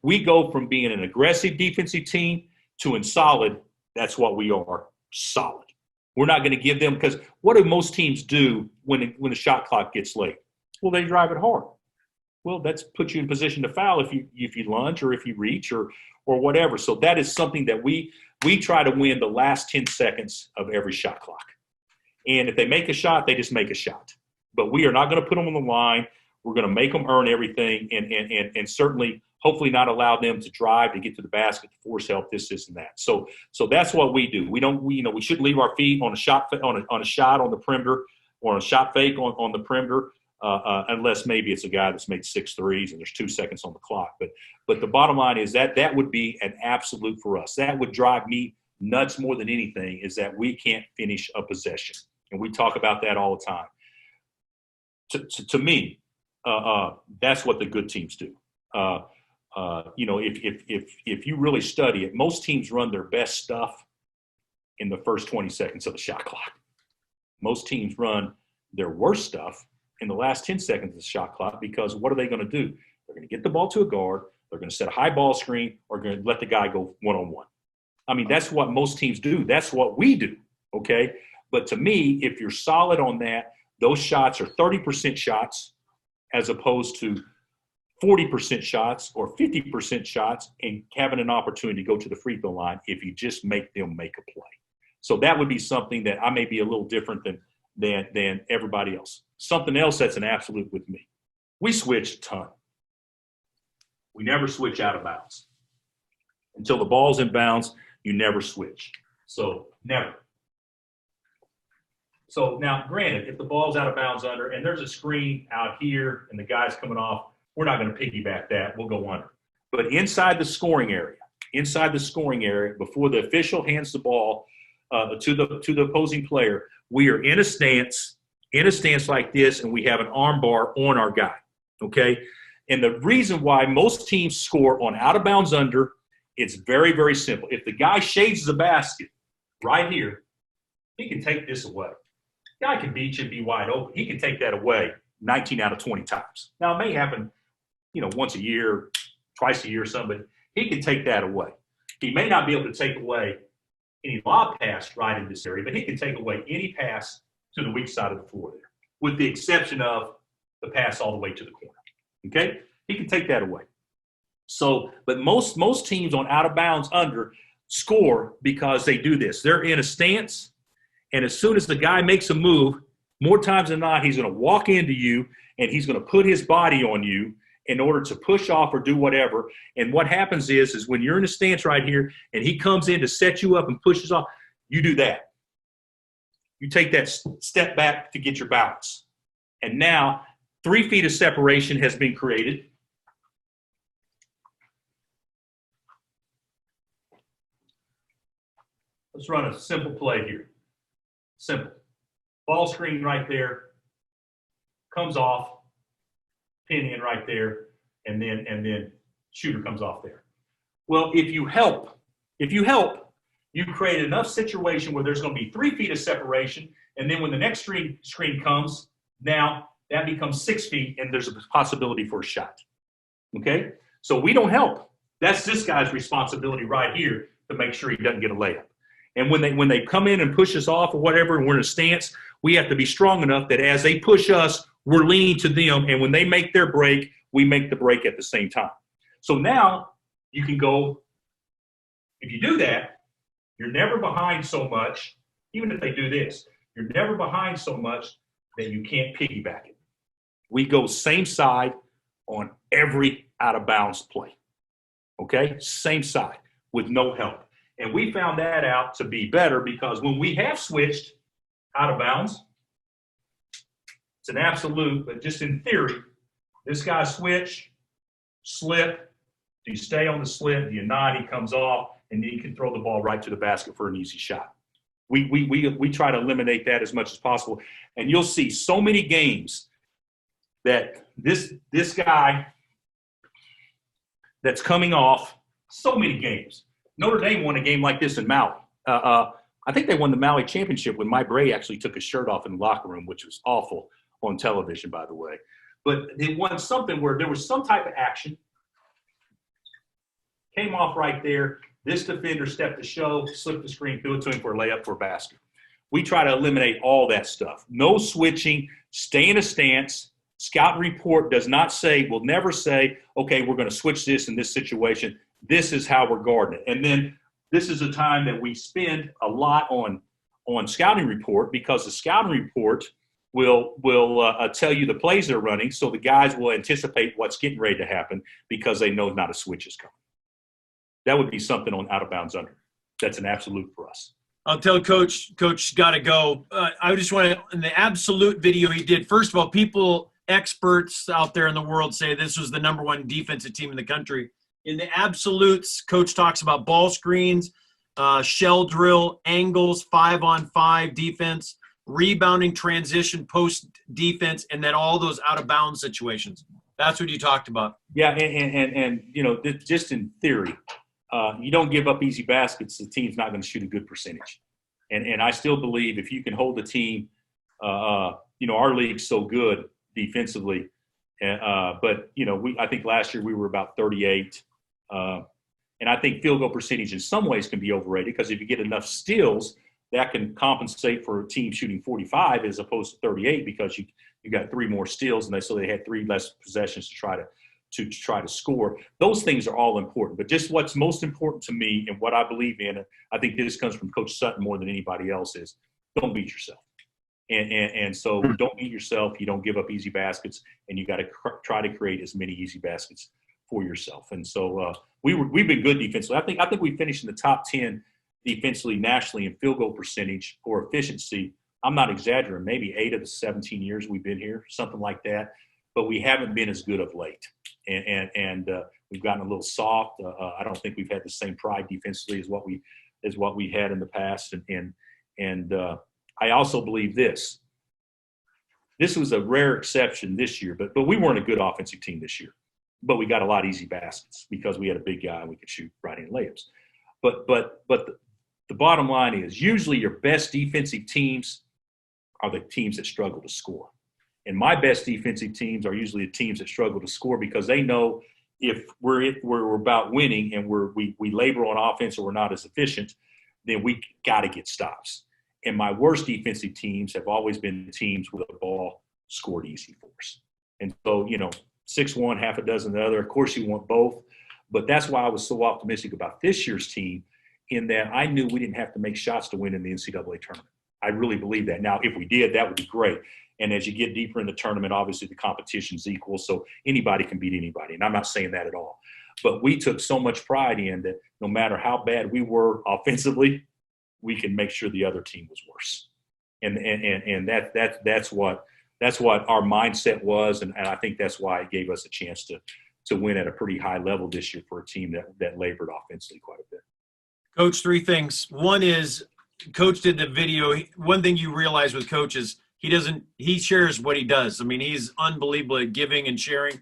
we go from being an aggressive defensive team to in solid, that's what we are, solid. We're not going to give them, because what do most teams do when the shot clock gets late? Well, they drive it hard. Well, that's put you in position to foul if you lunge or if you reach or whatever. So that is something that we try to win the last 10 seconds of every shot clock. And if they make a shot, they just make a shot. But we are not going to put them on the line. We're going to make them earn everything. And certainly hopefully not allow them to drive, to get to the basket, to force help, this, and that. So that's what we do. We shouldn't leave our feet on a shot on the perimeter or on a shot fake on the perimeter, unless maybe it's a guy that's made 6 threes and there's 2 seconds on the clock. But the bottom line is that would be an absolute for us. That would drive me nuts more than anything, is that we can't finish a possession. And we talk about that all the time. To me, that's what the good teams do. If you really study it, most teams run their best stuff in the first 20 seconds of the shot clock. Most teams run their worst stuff in the last 10 seconds of the shot clock, because what are they going to do? They're going to get the ball to a guard, they're going to set a high ball screen, or going to let the guy go one-on-one. I mean, that's what most teams do. That's what we do, okay? But to me, if you're solid on that, those shots are 30% shots as opposed to 40% shots or 50% shots, and having an opportunity to go to the free throw line if you just make them make a play. So that would be something that I may be a little different than everybody else. Something else that's an absolute with me. We switch a ton. We never switch out of bounds. Until the ball's in bounds, you never switch. So never. So now, granted, if the ball's out of bounds under and there's a screen out here and the guy's coming off, we're not going to piggyback that. We'll go under. But inside the scoring area, before the official hands the ball to the opposing player, we are in a stance like this, and we have an arm bar on our guy, okay? And the reason why most teams score on out of bounds under, it's very, very simple. If the guy shades the basket right here, he can take this away. The guy can beat you and be wide open. He can take that away 19 out of 20 times. Now, it may happen, once a year, twice a year or something, but he can take that away. He may not be able to take away any lob pass right in this area, but he can take away any pass to the weak side of the floor there, with the exception of the pass all the way to the corner. Okay? He can take that away. So, but most teams on out of bounds under score because they do this. They're in a stance, and as soon as the guy makes a move, more times than not, he's going to walk into you and he's going to put his body on you in order to push off or do whatever. And what happens is when you're in a stance right here and he comes in to set you up and pushes off, you do that. You take that step back to get your balance. And now 3 feet of separation has been created. Let's run a simple play here. Simple. Ball screen right there, comes off, pin in right there, and then shooter comes off there. Well, if you help, you create enough situation where there's going to be 3 feet of separation, and then when the next screen comes, now that becomes 6 feet, and there's a possibility for a shot. Okay? So we don't help. That's this guy's responsibility right here to make sure he doesn't get a layup. And when they come in and push us off or whatever, and we're in a stance, we have to be strong enough that as they push us, we're leaning to them, and when they make their break, we make the break at the same time. So now you can go, if you do that, you're never behind so much, even if they do this, you're never behind so much that you can't piggyback it. We go same side on every out-of-bounds play, okay? Same side with no help. And we found that out to be better because when we have switched out of bounds, it's an absolute, but just in theory, this guy switch, slip, do you stay on the slip, do you not, he comes off, and then you can throw the ball right to the basket for an easy shot. We try to eliminate that as much as possible. And you'll see so many games that this guy that's coming off, so many games. Notre Dame won a game like this in Maui. I think they won the Maui championship when Mike Bray actually took his shirt off in the locker room, which was awful on television, by the way. But they won something where there was some type of action. Came off right there. This defender stepped the show, slipped the screen, threw it to him for a layup for a basket. We try to eliminate all that stuff. No switching, stay in a stance. Scout report does not say, will never say, okay, we're going to switch this in this situation. This is how we're guarding it. And then this is a time that we spend a lot on scouting report because the scouting report will tell you the plays they're running, so the guys will anticipate what's getting ready to happen because they know not a switch is coming. That would be something on out of bounds under. That's an absolute for us. I'll tell Coach got to go. I just want to, in the absolute video he did, first of all, experts out there in the world say this was the number one defensive team in the country. In the absolutes, Coach talks about ball screens, shell drill, angles, 5-on-5 defense, rebounding, transition, post defense, and then all those out of bounds situations. That's what you talked about. Yeah, and just in theory, you don't give up easy baskets, the team's not going to shoot a good percentage. And I still believe if you can hold the team, our league's so good defensively. But I think last year we were about 38. And I think field goal percentage in some ways can be overrated because if you get enough steals, that can compensate for a team shooting 45 as opposed to 38 because you got 3 more steals and so they had 3 less possessions to try to score. Those things are all important. But just what's most important to me and what I believe in, I think this comes from Coach Sutton more than anybody else, is don't beat yourself. And so don't beat yourself. You don't give up easy baskets, and you got to try to create as many easy baskets for yourself. And so we've been good defensively. I think we finished in the top 10 defensively nationally in field goal percentage or efficiency. I'm not exaggerating, maybe 8 of the 17 years we've been here, something like that. But we haven't been as good of late, and we've gotten a little soft. I don't think we've had the same pride defensively as what we had in the past. And I also believe this was a rare exception this year, but we weren't a good offensive team this year. But we got a lot of easy baskets because we had a big guy and we could shoot right in layups. But the bottom line is usually your best defensive teams are the teams that struggle to score. And my best defensive teams are usually the teams that struggle to score because they know if we're about winning and we labor on offense or we're not as efficient, then we got to get stops. And my worst defensive teams have always been the teams where the ball scored easy for us. And so, 6-1, half a dozen the other. Of course, you want both. But that's why I was so optimistic about this year's team in that I knew we didn't have to make shots to win in the NCAA tournament. I really believe that. Now, if we did, that would be great. And as you get deeper in the tournament, obviously the competition's equal, so anybody can beat anybody. And I'm not saying that at all. But we took so much pride in that no matter how bad we were offensively, we can make sure the other team was worse. And that's what our mindset was, and I think that's why it gave us a chance to win at a pretty high level this year for a team that labored offensively quite a bit. Coach, 3 things. One is Coach did the video. One thing you realize with Coach is he shares what he does. I mean, he's unbelievable at giving and sharing.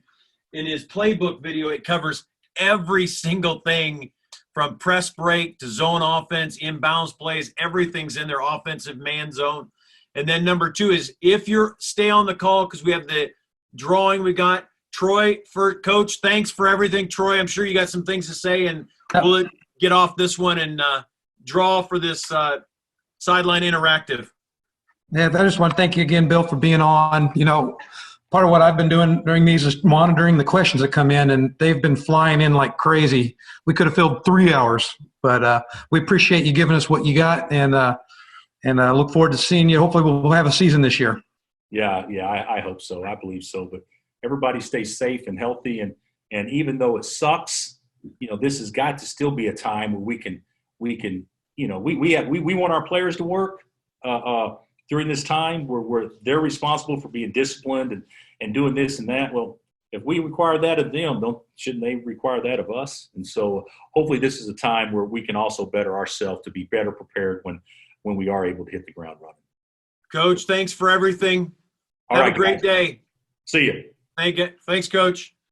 In his playbook video, it covers every single thing from press break to zone offense, inbounds plays, everything's in their offensive man zone. And then number 2 is if you're stay on the call because we have the drawing we got. Troy, for Coach, thanks for everything. Troy, I'm sure you got some things to say, and we'll get off this one and draw for this Sideline Interactive. Yeah, I just want to thank you again, Bill, for being on. Part of what I've been doing during these is monitoring the questions that come in, and they've been flying in like crazy. We could have filled 3 hours, but we appreciate you giving us what you got, and look forward to seeing you. Hopefully we'll have a season this year. Yeah, I hope so. I believe so. But everybody stay safe and healthy, and even though it sucks, this has got to still be a time where we can we want our players to work during this time where they're responsible for being disciplined and doing this and that. Well, if we require that of them, shouldn't they require that of us? And so hopefully this is a time where we can also better ourselves to be better prepared when we are able to hit the ground running. Coach, thanks for everything. All Have right, a great guys. day. See you. Thanks, Coach.